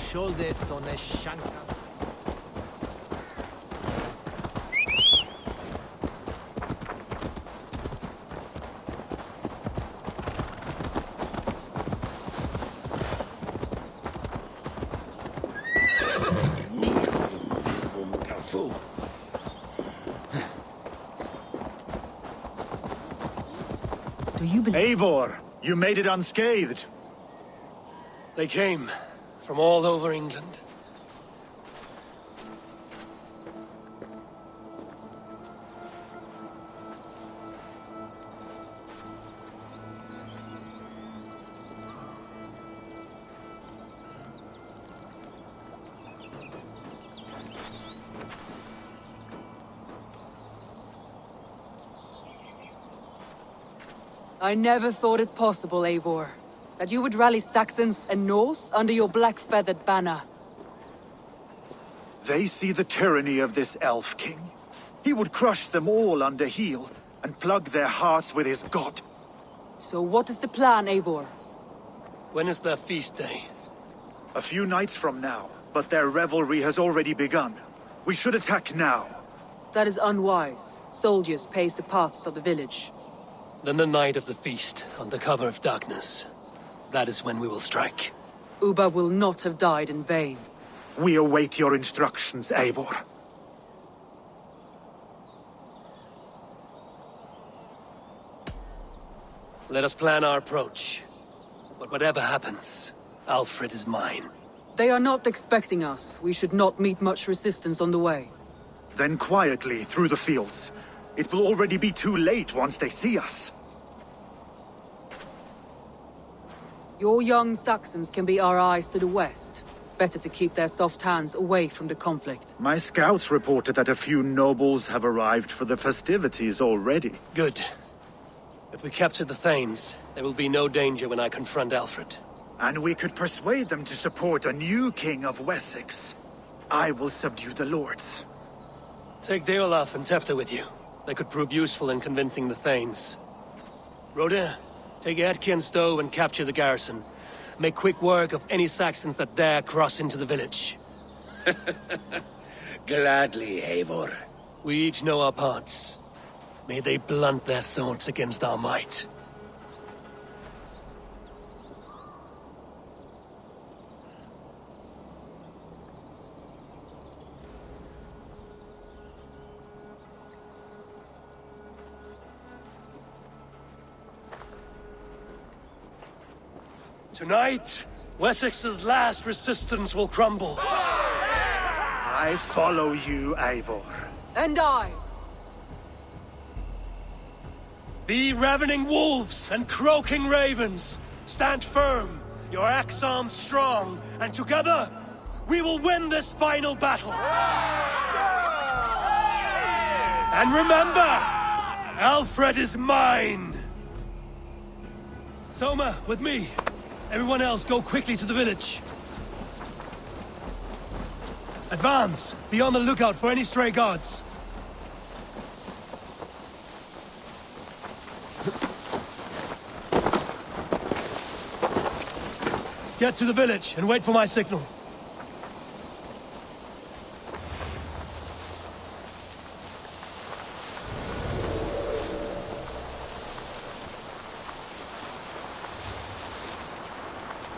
Shoulder to ne shanka. Do you believe? Eivor, you made it unscathed. They came from all over England. I never thought it possible, Eivor, that you would rally Saxons and Norse under your black-feathered banner. They see the tyranny of this elf king. He would crush them all under heel and plug their hearts with his god. So what is the plan, Eivor? When is their feast day? A few nights from now, but their revelry has already begun. We should attack now. That is unwise. Soldiers pace the paths of the village. Then the night of the feast, under cover of darkness. That is when we will strike. Ubba will not have died in vain. We await your instructions, Eivor. Let us plan our approach. But whatever happens, Alfred is mine. They are not expecting us. We should not meet much resistance on the way. Then quietly through the fields. It will already be too late once they see us. Your young Saxons can be our eyes to the west. Better to keep their soft hands away from the conflict. My scouts reported that a few nobles have arrived for the festivities already. Good. If we capture the Thanes, there will be no danger when I confront Alfred. And we could persuade them to support a new king of Wessex. I will subdue the lords. Take Deolaf and Tefta with you. They could prove useful in convincing the Thanes. Rodin, take Edki and Stowe and capture the garrison. Make quick work of any Saxons that dare cross into the village. Gladly, Eivor. We each know our parts. May they blunt their swords against our might. Tonight, Wessex's last resistance will crumble. I follow you, Eivor. And I! Be ravening wolves and croaking ravens. Stand firm, your axe arms strong, and together, we will win this final battle. And remember, Alfred is mine. Soma, with me. Everyone else, go quickly to the village. Advance! Be on the lookout for any stray guards. Get to the village and wait for my signal.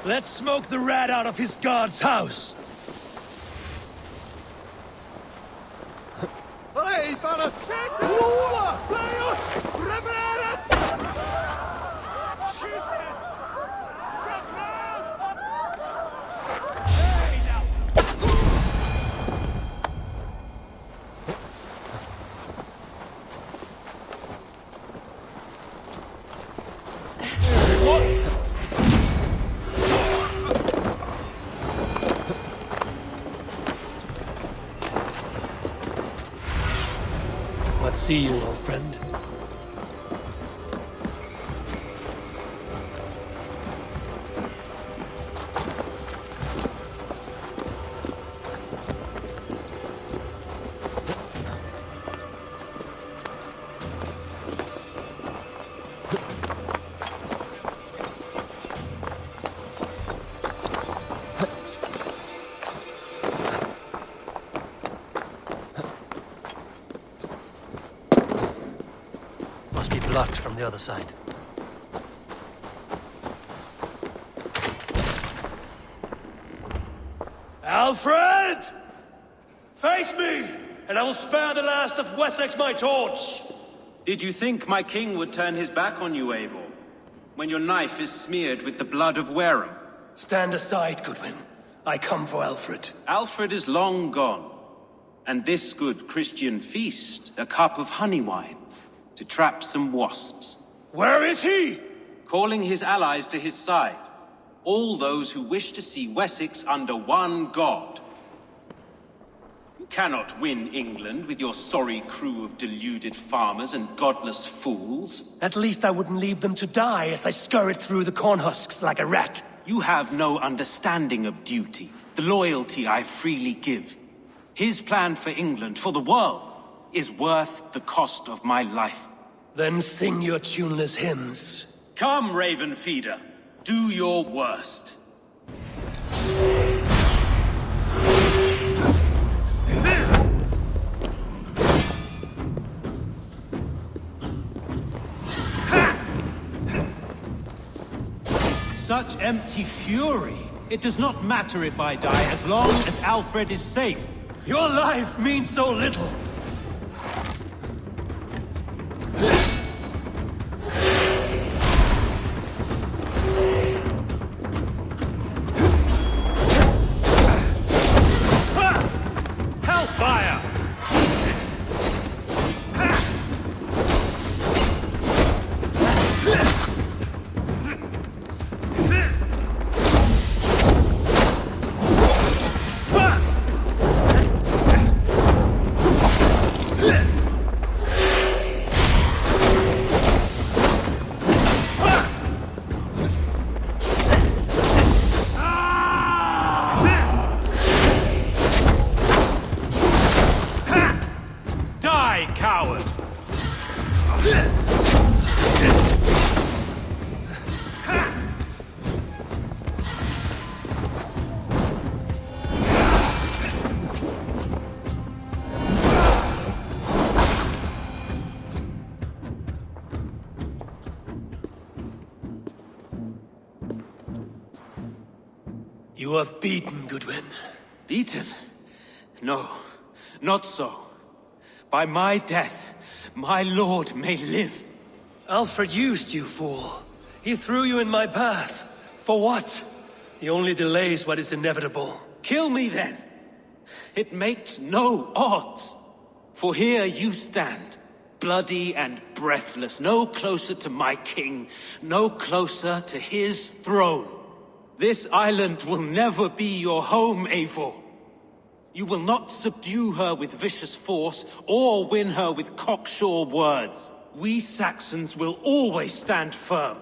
Let's smoke the rat out of his guard's house. see you, old friend. Must be blocked from the other side. Alfred! Face me, and I will spare the last of Wessex my torch! Did you think my king would turn his back on you, Eivor? When your knife is smeared with the blood of Wareham? Stand aside, Goodwin. I come for Alfred. Alfred is long gone. And this good Christian feast, a cup of honey wine, to trap some wasps. Where is he? Calling his allies to his side. All those who wish to see Wessex under one god. You cannot win England with your sorry crew of deluded farmers and godless fools. At least I wouldn't leave them to die as I scurried through the corn husks like a rat. You have no understanding of duty, the loyalty I freely give. His plan for England, for the world, is worth the cost of my life. Then sing your tuneless hymns. Come, Raven Feeder. Do your worst. Such empty fury. It does not matter if I die, as long as Alfred is safe. Your life means so little. Hellfire! Coward! You are beaten, Goodwin. Beaten? No, not so. By my death, my lord may live. Alfred used you, fool. He threw you in my path. For what? He only delays what is inevitable. Kill me then. It makes no odds. For here you stand, bloody and breathless, no closer to my king, no closer to his throne. This island will never be your home, Eivor. You will not subdue her with vicious force, or win her with cocksure words. We Saxons will always stand firm,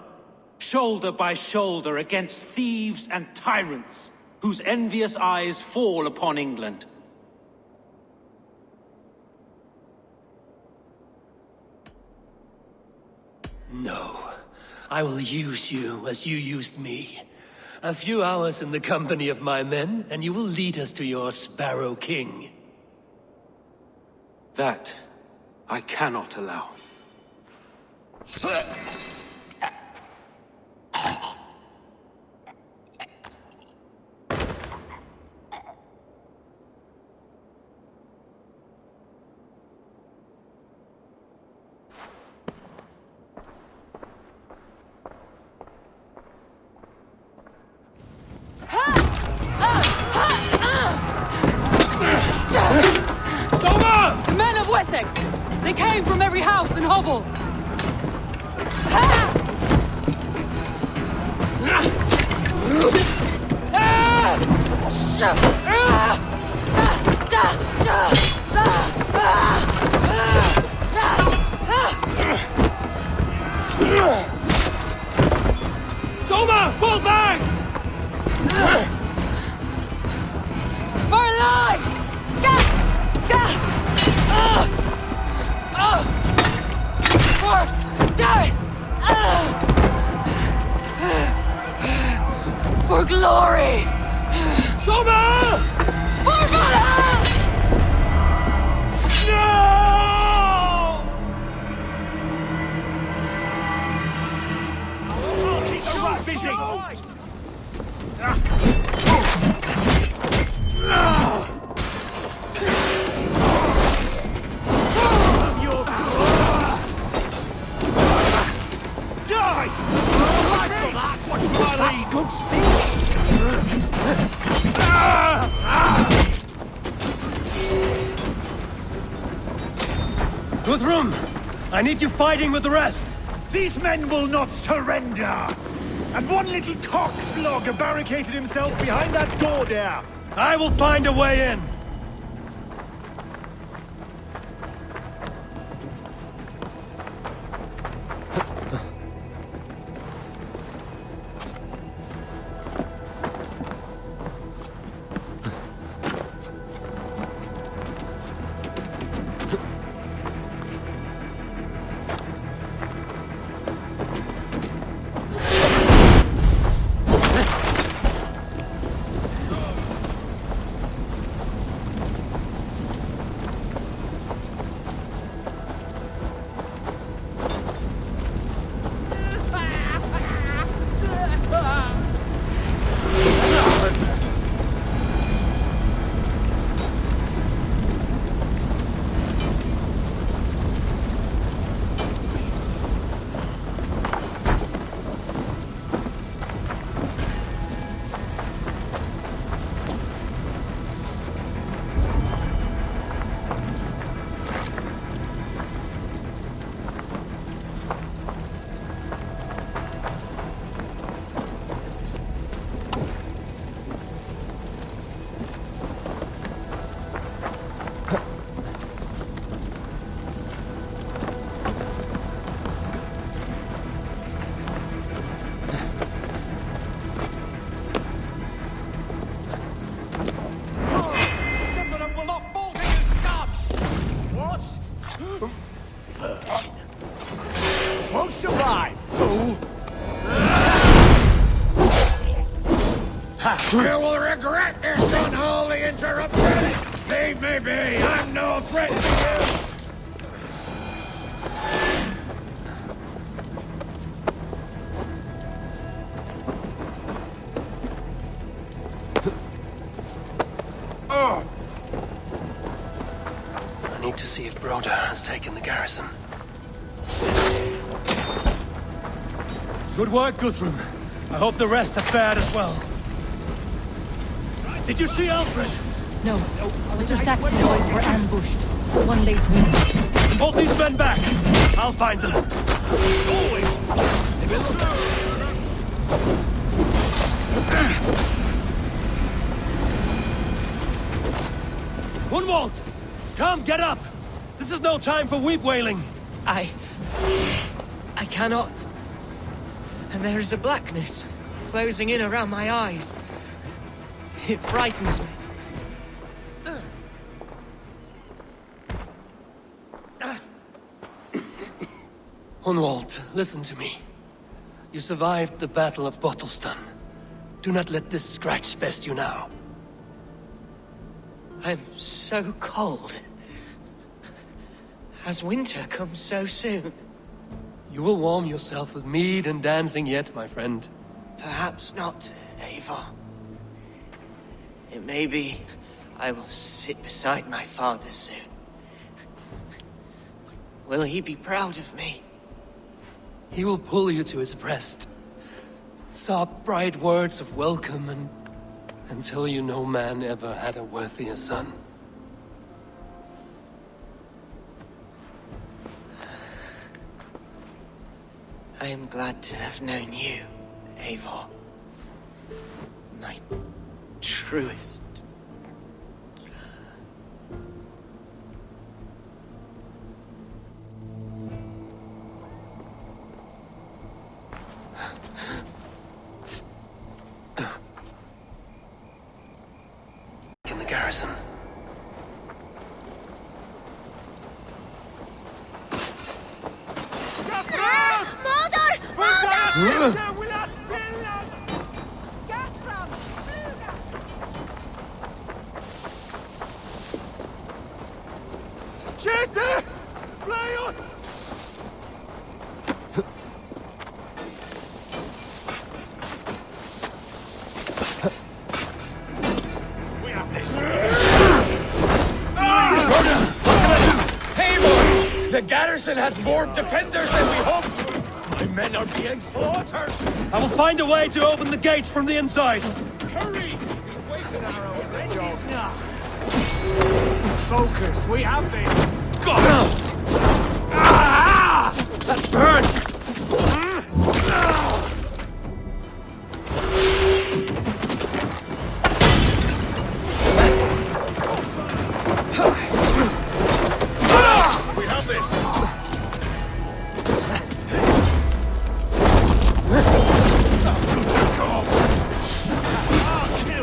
shoulder by shoulder against thieves and tyrants, whose envious eyes fall upon England. No, I will use you as you used me. A few hours in the company of my men, and you will lead us to your Sparrow King. That I cannot allow. The men of Wessex! They came from every house and hovel! Soma, pull back! For life! For death! For glory! Soma! For Valhalla! No! Keep the rat busy! Die! What's my lead? Good Guthrum, I need you fighting with the rest. These men will not surrender! And one little cockflogger barricaded himself behind that door there! I will find a way in. Won't survive, fool! You will regret this unholy interruption! Leave me be! I'm no threat to you! I need to see if Broder has taken the garrison. Good work, Guthrum. I hope the rest have fared as well. Did you see Alfred? No, but your Saxon boys were ambushed. One lays wounded. Hold these men back! I'll find them. Gunwald! Come, get up! This is no time for weep wailing! I cannot. And there is a blackness closing in around my eyes. It frightens me. Gunwald, listen to me. You survived the Battle of Bottleston. Do not let this scratch best you now. I'm so cold. Has winter come so soon? You will warm yourself with mead and dancing yet, my friend. Perhaps not, Eivor. It may be I will sit beside my father soon. Will he be proud of me? He will pull you to his breast. Sob bright words of welcome and tell you no man ever had a worthier son. I am glad to have known you, Eivor. My truest. garrison. The garrison has more defenders than we hoped! My men are being slaughtered! I will find a way to open the gates from the inside! Hurry! These waiting arrows are joke. Focus, we have this! God! Ah! That burned!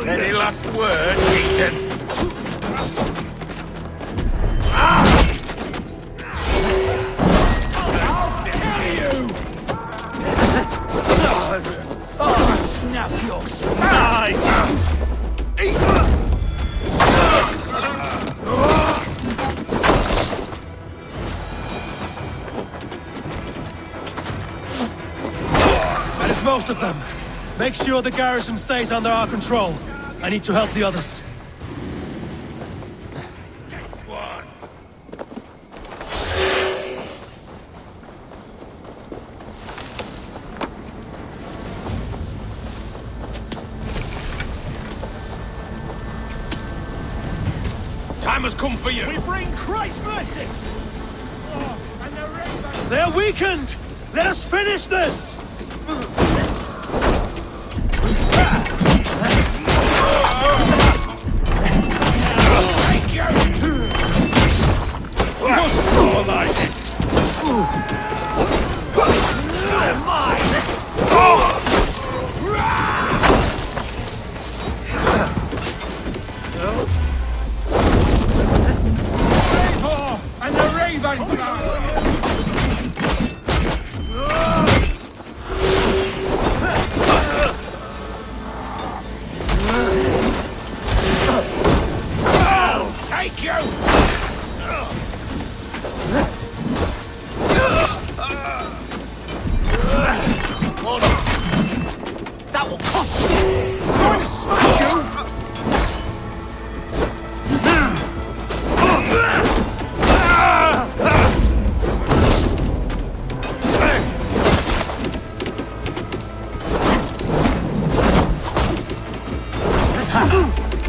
Any last word, Ethan? Oh, snap your spine! That is most of them. Make sure the garrison stays under our control. I need to help the others. Time has come for you! We bring Christ's mercy! Oh, and they're weakened! Let us finish this! And the Raven! Take you! Hold on. That will cost you! I'm going to smash you!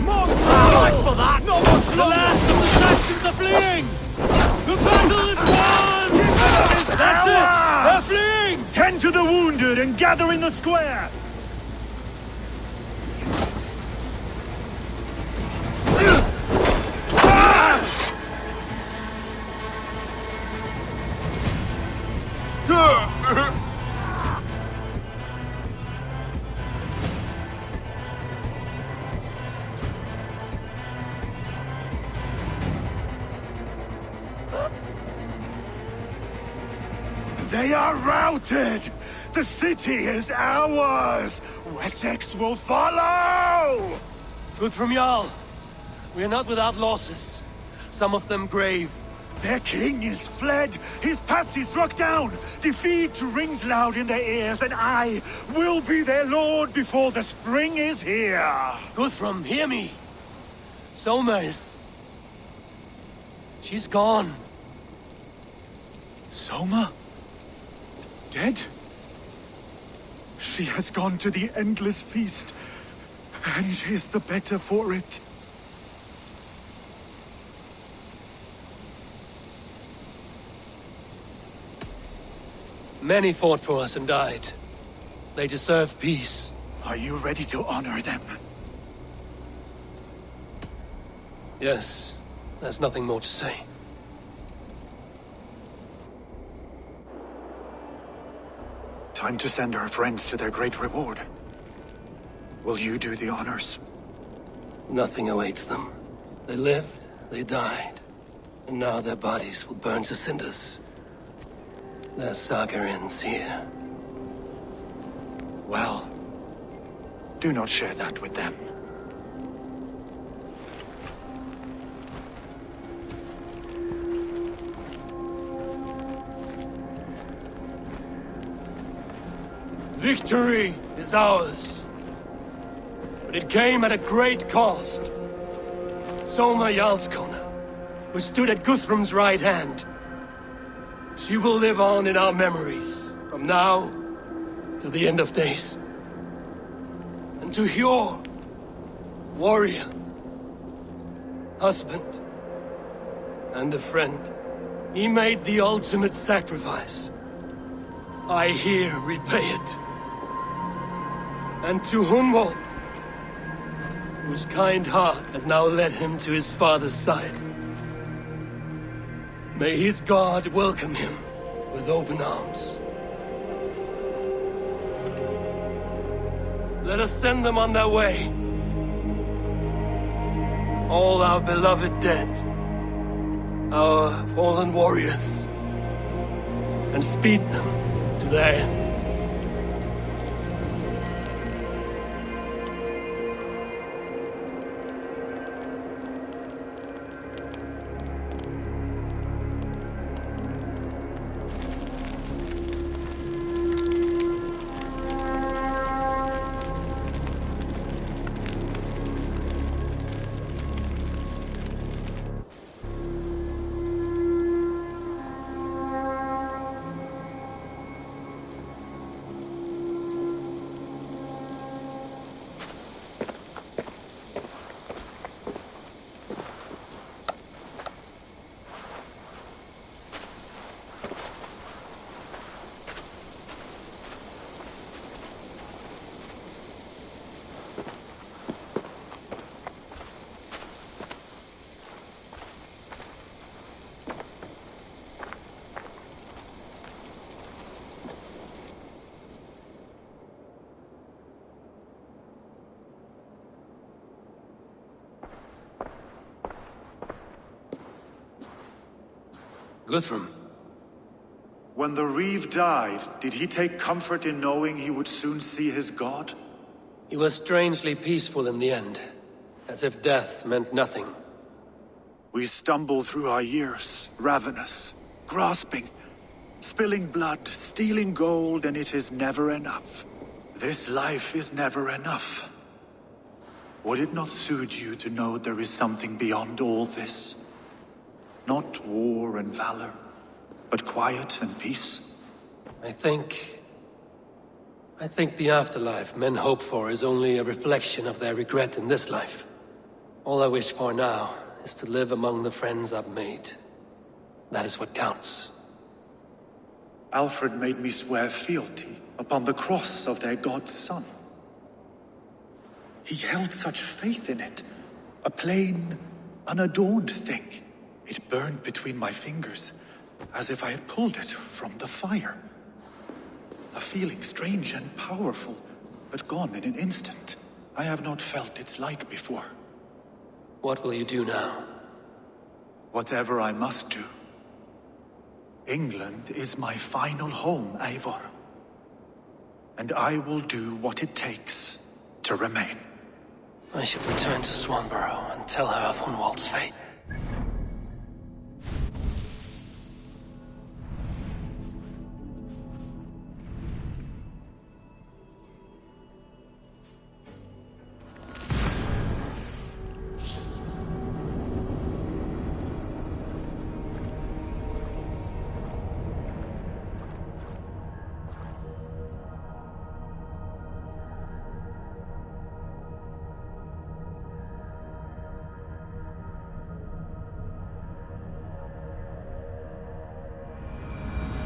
More fight for that! Not much longer! The last of the Saxons are fleeing! The battle is won! That's it! They're fleeing! Tend to the wounded and gather in the square! They are routed! The city is ours! Wessex will follow! Good from Jarl. We are not without losses. Some of them grave. Their king is fled! His patsy struck down! Defeat rings loud in their ears, and I will be their lord before the spring is here! Guthrum, hear me! Soma is... she's gone. Soma? Dead? She has gone to the endless feast, and is the better for it. Many fought for us and died. They deserve peace. Are you ready to honor them? Yes, there's nothing more to say. Time to send our friends to their great reward. Will you do the honors? Nothing awaits them. They lived, they died, and now their bodies will burn to cinders. Their saga ends here. Well, do not share that with them. Victory is ours. But it came at a great cost. Soma Jarlskona, who stood at Guthrum's right hand. She will live on in our memories, from now till the end of days. And to Hjor, warrior, husband, and a friend, he made the ultimate sacrifice. I here repay it. And to Hunwald, whose kind heart has now led him to his father's side. May his God welcome him with open arms. Let us send them on their way. All our beloved dead, our fallen warriors, and speed them to their end. Guthrum. When the Reeve died, did he take comfort in knowing he would soon see his god? He was strangely peaceful in the end, as if death meant nothing. We stumble through our years, ravenous, grasping, spilling blood, stealing gold, and it is never enough. This life is never enough. Would it not suit you to know there is something beyond all this? Not war and valor, but quiet and peace. I think the afterlife men hope for is only a reflection of their regret in this life. All I wish for now is to live among the friends I've made. That is what counts. Alfred made me swear fealty upon the cross of their god's son. He held such faith in it, a plain, unadorned thing. It burned between my fingers, as if I had pulled it from the fire. A feeling strange and powerful, but gone in an instant. I have not felt its like before. What will you do now? Whatever I must do. England is my final home, Eivor. And I will do what it takes to remain. I should return to Swanborough and tell her of Hunwald's fate.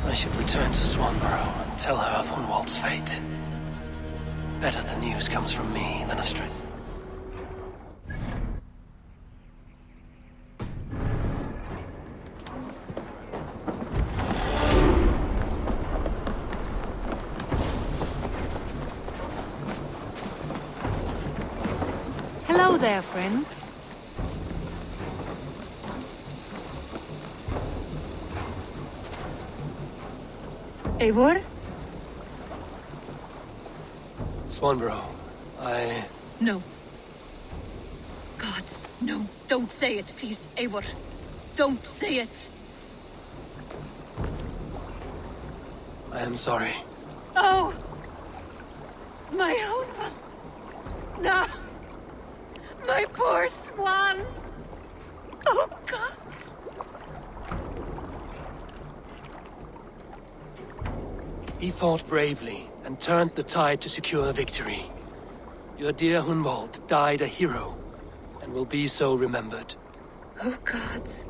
I should return to Swanborough and tell her of Hunwald's fate. Better the news comes from me than a string. Hello there, friend. Eivor? Swanborough, No. Gods, no. Don't say it, please, Eivor. Don't say it. I am sorry. Oh! My own one. No! My poor swan! Oh, gods! He fought bravely and turned the tide to secure victory. Your dear Hunwald died a hero, and will be so remembered. Oh, gods.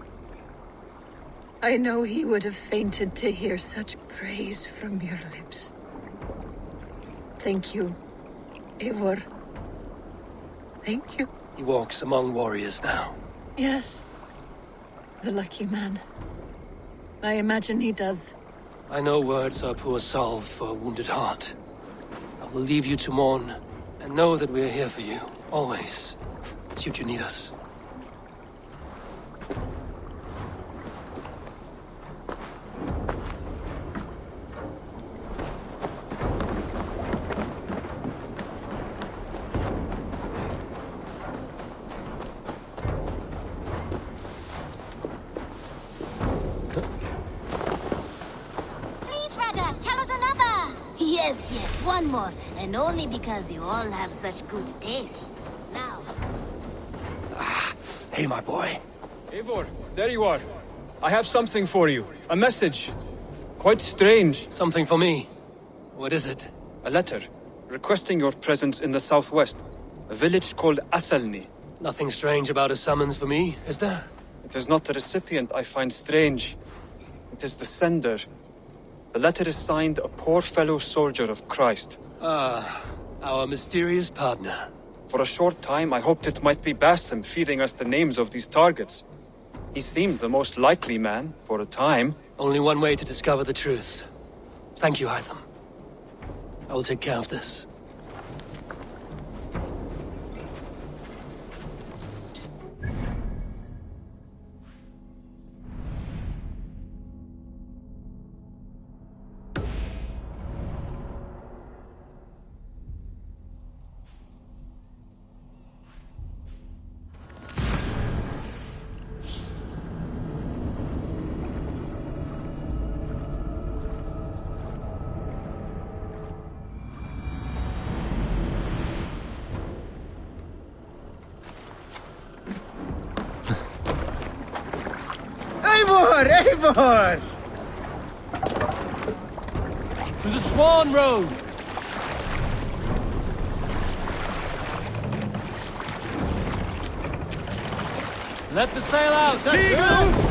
I know he would have fainted to hear such praise from your lips. Thank you, Eivor. Thank you. He walks among warriors now. Yes. The lucky man. I imagine he does. I know words are poor salve for a wounded heart. I will leave you to mourn, and know that we are here for you, always, should you need us. Yes, yes, one more. And only because you all have such good taste. Now. Hey, my boy. Eivor, there you are. I have something for you. A message. Quite strange. Something for me. What is it? A letter, requesting your presence in the southwest. A village called Athelney. Nothing strange about a summons for me, is there? It is not the recipient I find strange. It is the sender. The letter is signed a poor fellow soldier of Christ. Ah, our mysterious partner. For a short time, I hoped it might be Basim feeding us the names of these targets. He seemed the most likely man, for a time. Only one way to discover the truth. Thank you, Hytham. I will take care of this. Eivor! To the Swan Road! Let the sail out! Seagull!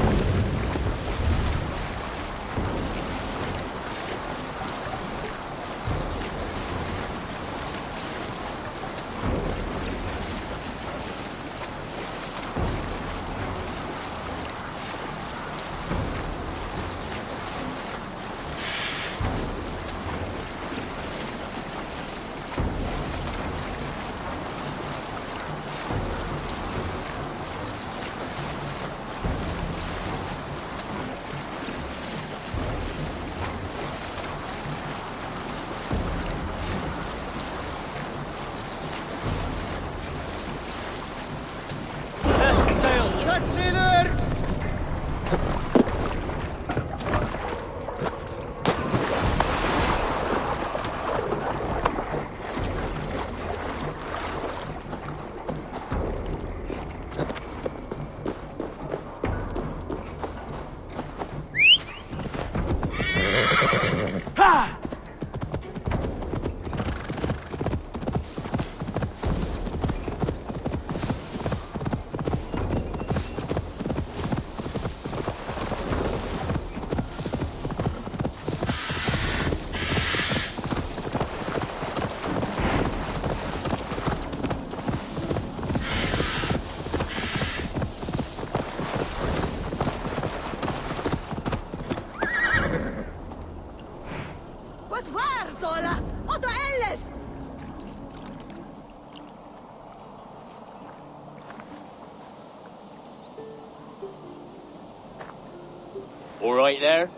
All right there?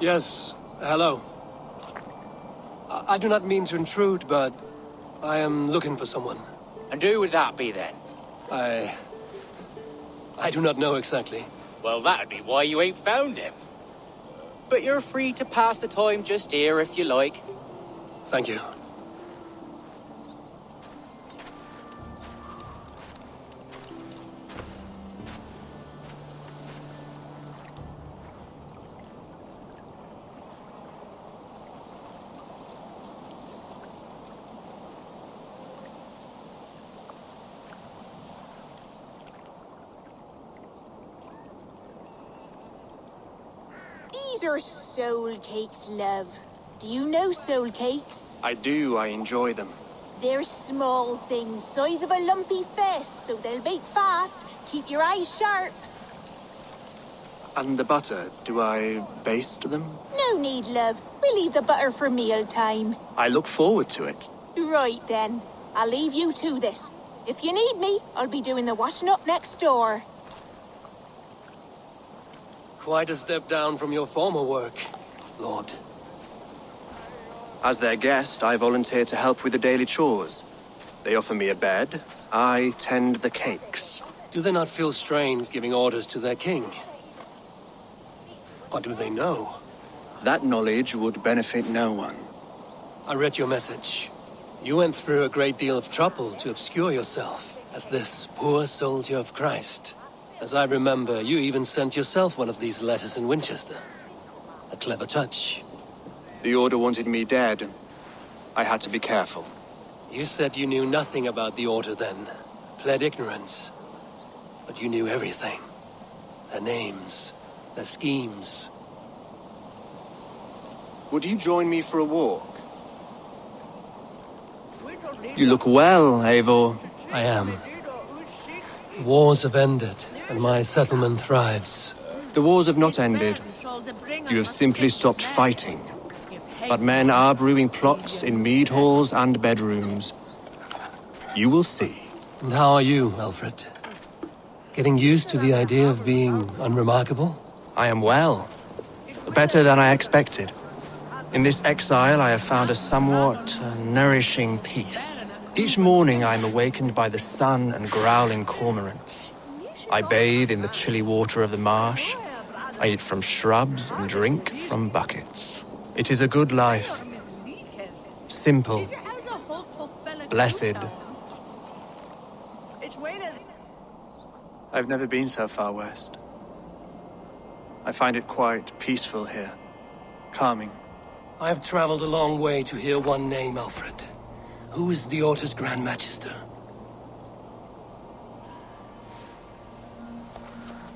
Yes, hello. I do not mean to intrude, but I am looking for someone. And who would that be then? I do not know exactly. Well, that'd be why you ain't found him. But you're free to pass the time just here if you like. Thank you. These are soul cakes, love. Do you know soul cakes? I do. I enjoy them. They're small things, size of a lumpy fist, so they'll bake fast. Keep your eyes sharp. And the butter, do I baste them? No need, love. We'll leave the butter for meal time. I look forward to it. Right then. I'll leave you to this. If you need me, I'll be doing the washing up next door. Quite a step down from your former work, Lord. As their guest, I volunteer to help with the daily chores. They offer me a bed. I tend the cakes. Do they not feel strange giving orders to their king? Or do they know? That knowledge would benefit no one. I read your message. You went through a great deal of trouble to obscure yourself as this poor soldier of Christ. As I remember, you even sent yourself one of these letters in Winchester. A clever touch. The Order wanted me dead. I had to be careful. You said you knew nothing about the Order then. Pled ignorance. But you knew everything. Their names, their schemes. Would you join me for a walk? You look well, Eivor. I am. Wars have ended, and my settlement thrives. The wars have not ended. You have simply stopped fighting. But men are brewing plots in mead halls and bedrooms. You will see. And how are you, Alfred? Getting used to the idea of being unremarkable? I am well. Better than I expected. In this exile, I have found a somewhat nourishing peace. Each morning, I am awakened by the sun and growling cormorants. I bathe in the chilly water of the marsh. I eat from shrubs and drink from buckets. It is a good life. Simple. Blessed. I've never been so far west. I find it quite peaceful here. Calming. I've traveled a long way to hear one name, Alfred. Who is the Order's Grand Magister?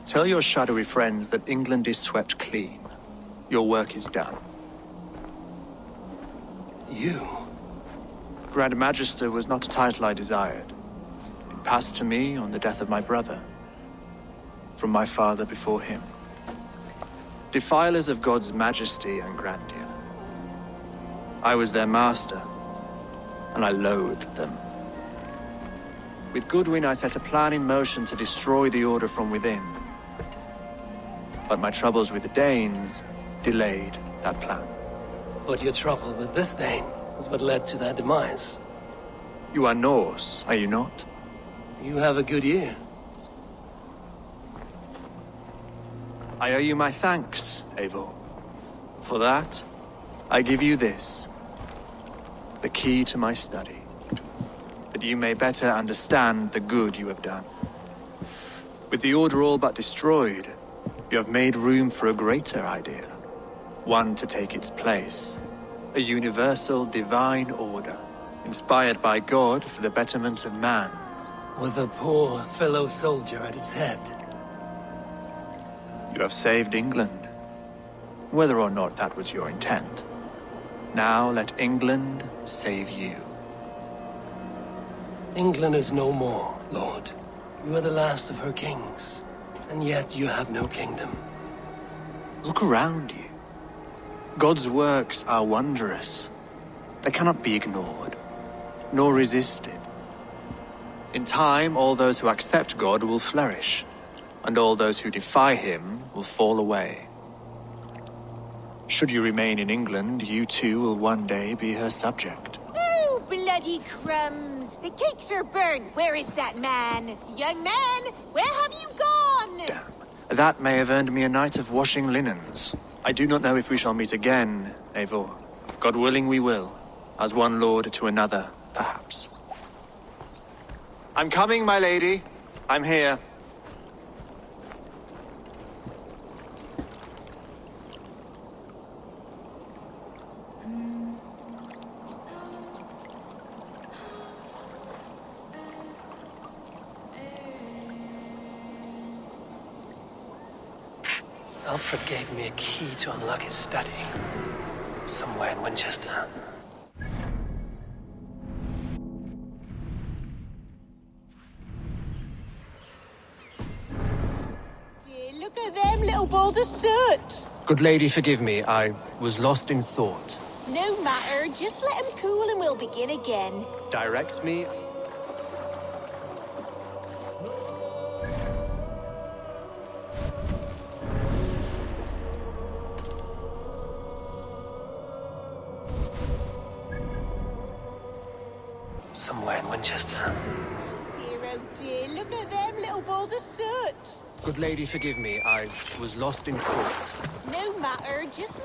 Tell your shadowy friends that England is swept clean. Your work is done. You? Grand Magister was not a title I desired. It passed to me on the death of my brother. From my father before him. Defilers of God's majesty and grandeur. I was their master, and I loathed them. With Goodwin, I set a plan in motion to destroy the Order from within. But my troubles with the Danes delayed that plan. But your trouble with this Dane was what led to their demise. You are Norse, are you not? You have a good ear. I owe you my thanks, Eivor. For that, I give you this. The key to my study. That you may better understand the good you have done. With the Order all but destroyed, you have made room for a greater idea. One to take its place. A universal divine order, inspired by God for the betterment of man. With a poor fellow soldier at its head. You have saved England, whether or not that was your intent. Now let England save you. England is no more, Lord. You are the last of her kings, and yet you have no kingdom. Look around you. God's works are wondrous. They cannot be ignored, nor resisted. In time, all those who accept God will flourish, and all those who defy him will fall away. Should you remain in England, you too will one day be her subject. Oh, bloody crumbs! The cakes are burnt. Where is that man? Young man, where have you gone? Damn. That may have earned me a night of washing linens. I do not know if we shall meet again, Eivor. God willing we will. As one lord to another, perhaps. I'm coming, my lady. I'm here. Alfred gave me a key to unlock his study. Somewhere in Winchester. Look at them little balls of soot. Good lady, forgive me. I was lost in thought. No matter, just let them cool and we'll begin again. Direct me. Somewhere in Winchester. Dear, oh dear, look at them little balls of soot. Good lady, forgive me. I was lost in thought. No matter, just...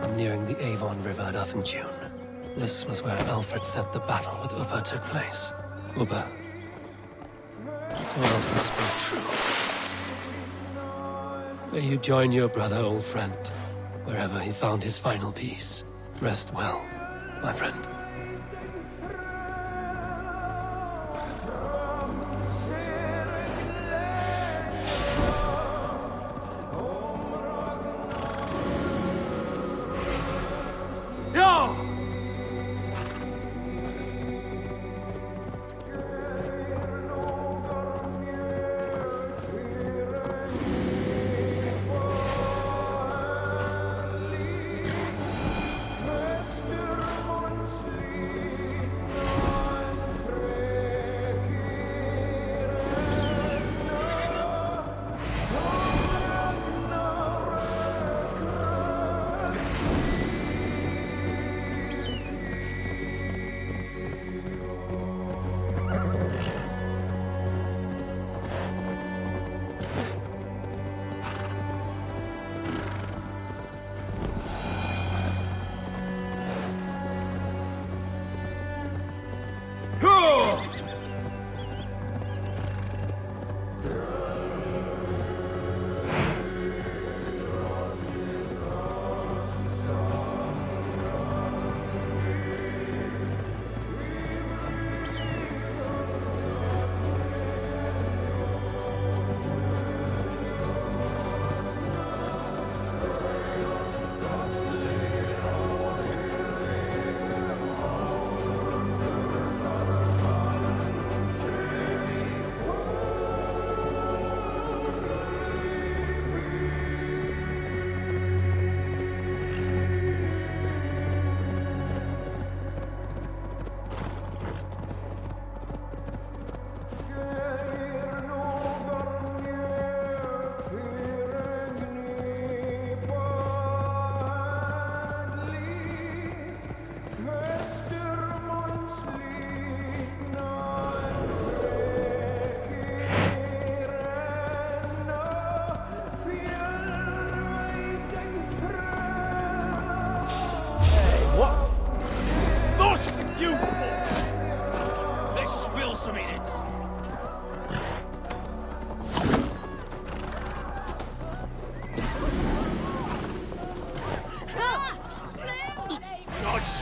I'm nearing the Avon River at Uffenjune. This was where Alfred said the battle with Ubba took place. Ubba. So Alfred spoke true. May you join your brother, old friend, wherever he found his final peace. Rest well, my friend.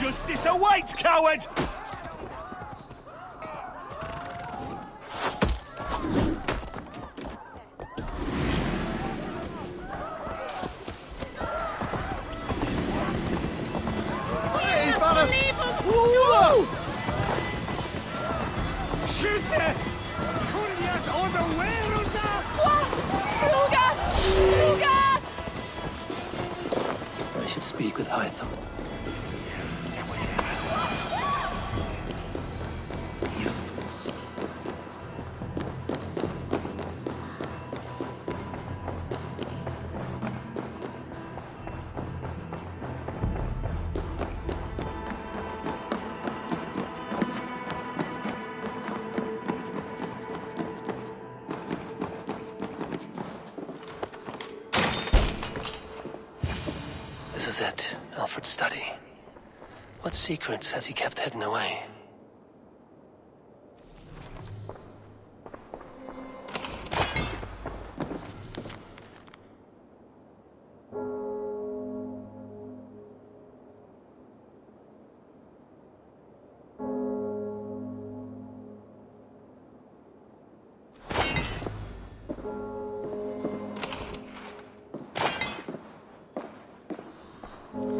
Justice awaits, coward! Hey, fellas! Woo! Shoot it! Soon yet on the way! should speak with Hytham. This is it, Alfred's study. What secrets has he kept hidden away?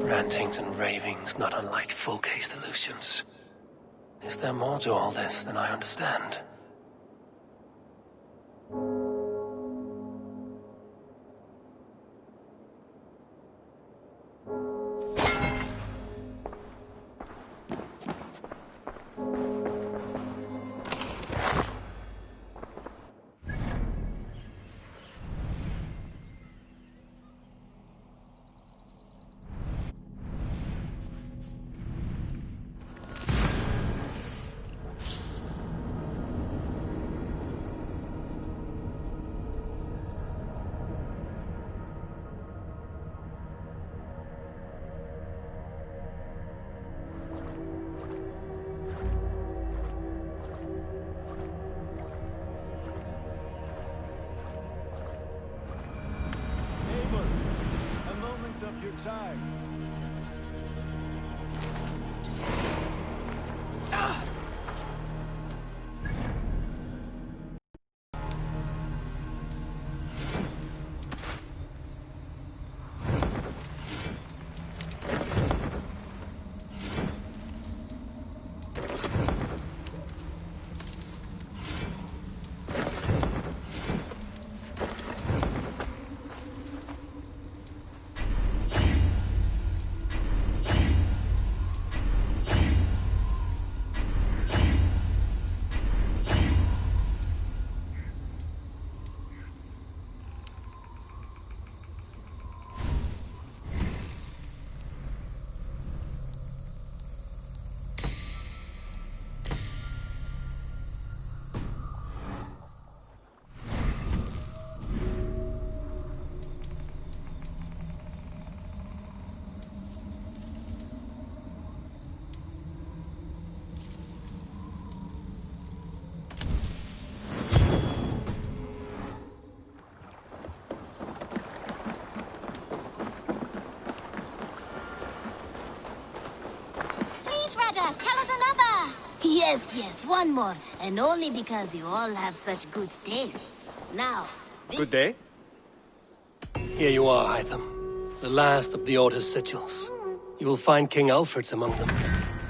Rantings and ravings not unlike full-case delusions. Is there more to all this than I understand? Tell us another! Yes, one more. And only because you all have such good taste. Now, Good day. Here you are, Hytham. The last of the Order's sigils. You will find King Alfred's among them.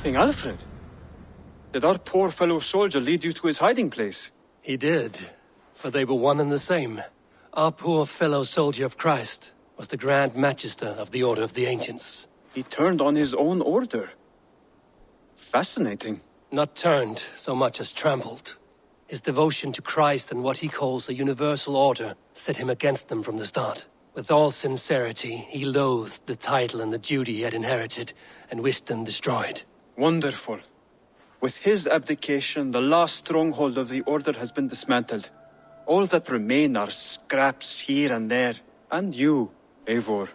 King Alfred? Did our poor fellow soldier lead you to his hiding place? He did, for they were one and the same. Our poor fellow soldier of Christ was the Grand Magister of the Order of the Ancients. He turned on his own order. Fascinating. Not turned so much as trampled. His devotion to Christ and what he calls a universal order set him against them from the start. With all sincerity, he loathed the title and the duty he had inherited and wished them destroyed. Wonderful. With his abdication, the last stronghold of the Order has been dismantled. All that remain are scraps here and there. And you, Eivor.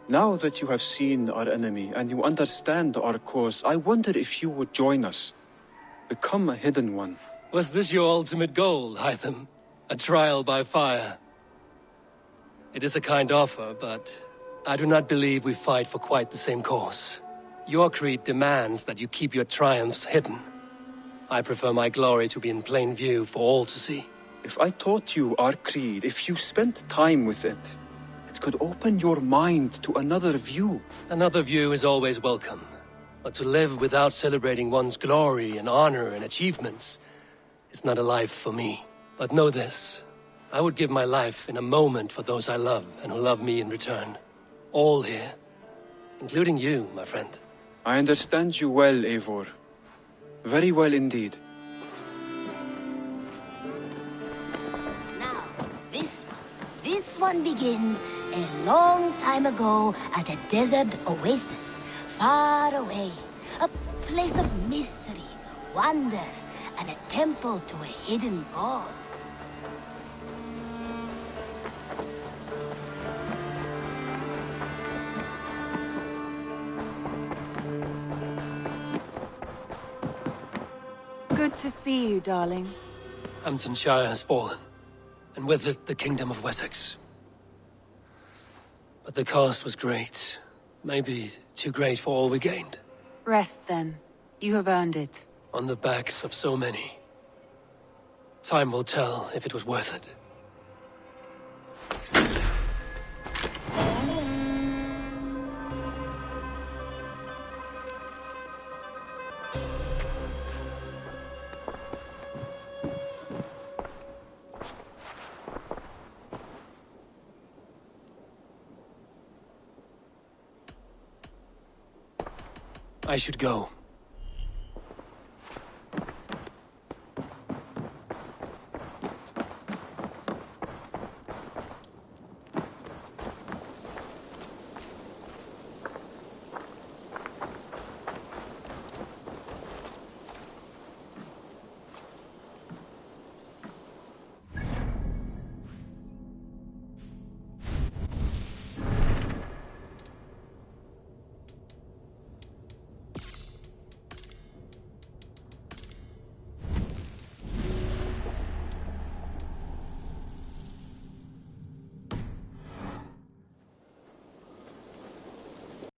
Now that you have seen our enemy and you understand our cause, I wonder if you would join us. Become a hidden one. Was this your ultimate goal, Hytham? A trial by fire? It is a kind offer, but I do not believe we fight for quite the same cause. Your creed demands that you keep your triumphs hidden. I prefer my glory to be in plain view for all to see. If I taught you our creed, if you spent time with it, it could open your mind to another view. Another view is always welcome. But to live without celebrating one's glory and honor and achievements is not a life for me. But know this, I would give my life in a moment for those I love and who love me in return. All here, including you, my friend. I understand you well, Eivor. Very well indeed. Now, this one begins a long time ago at a desert oasis, far away. A place of mystery, wonder, and a temple to a hidden god. Good to see you, darling. Hamptonshire has fallen, and with it the Kingdom of Wessex. But the cost was great. Maybe too great for all we gained. Rest then. You have earned it. On the backs of so many. Time will tell if it was worth it. I should go.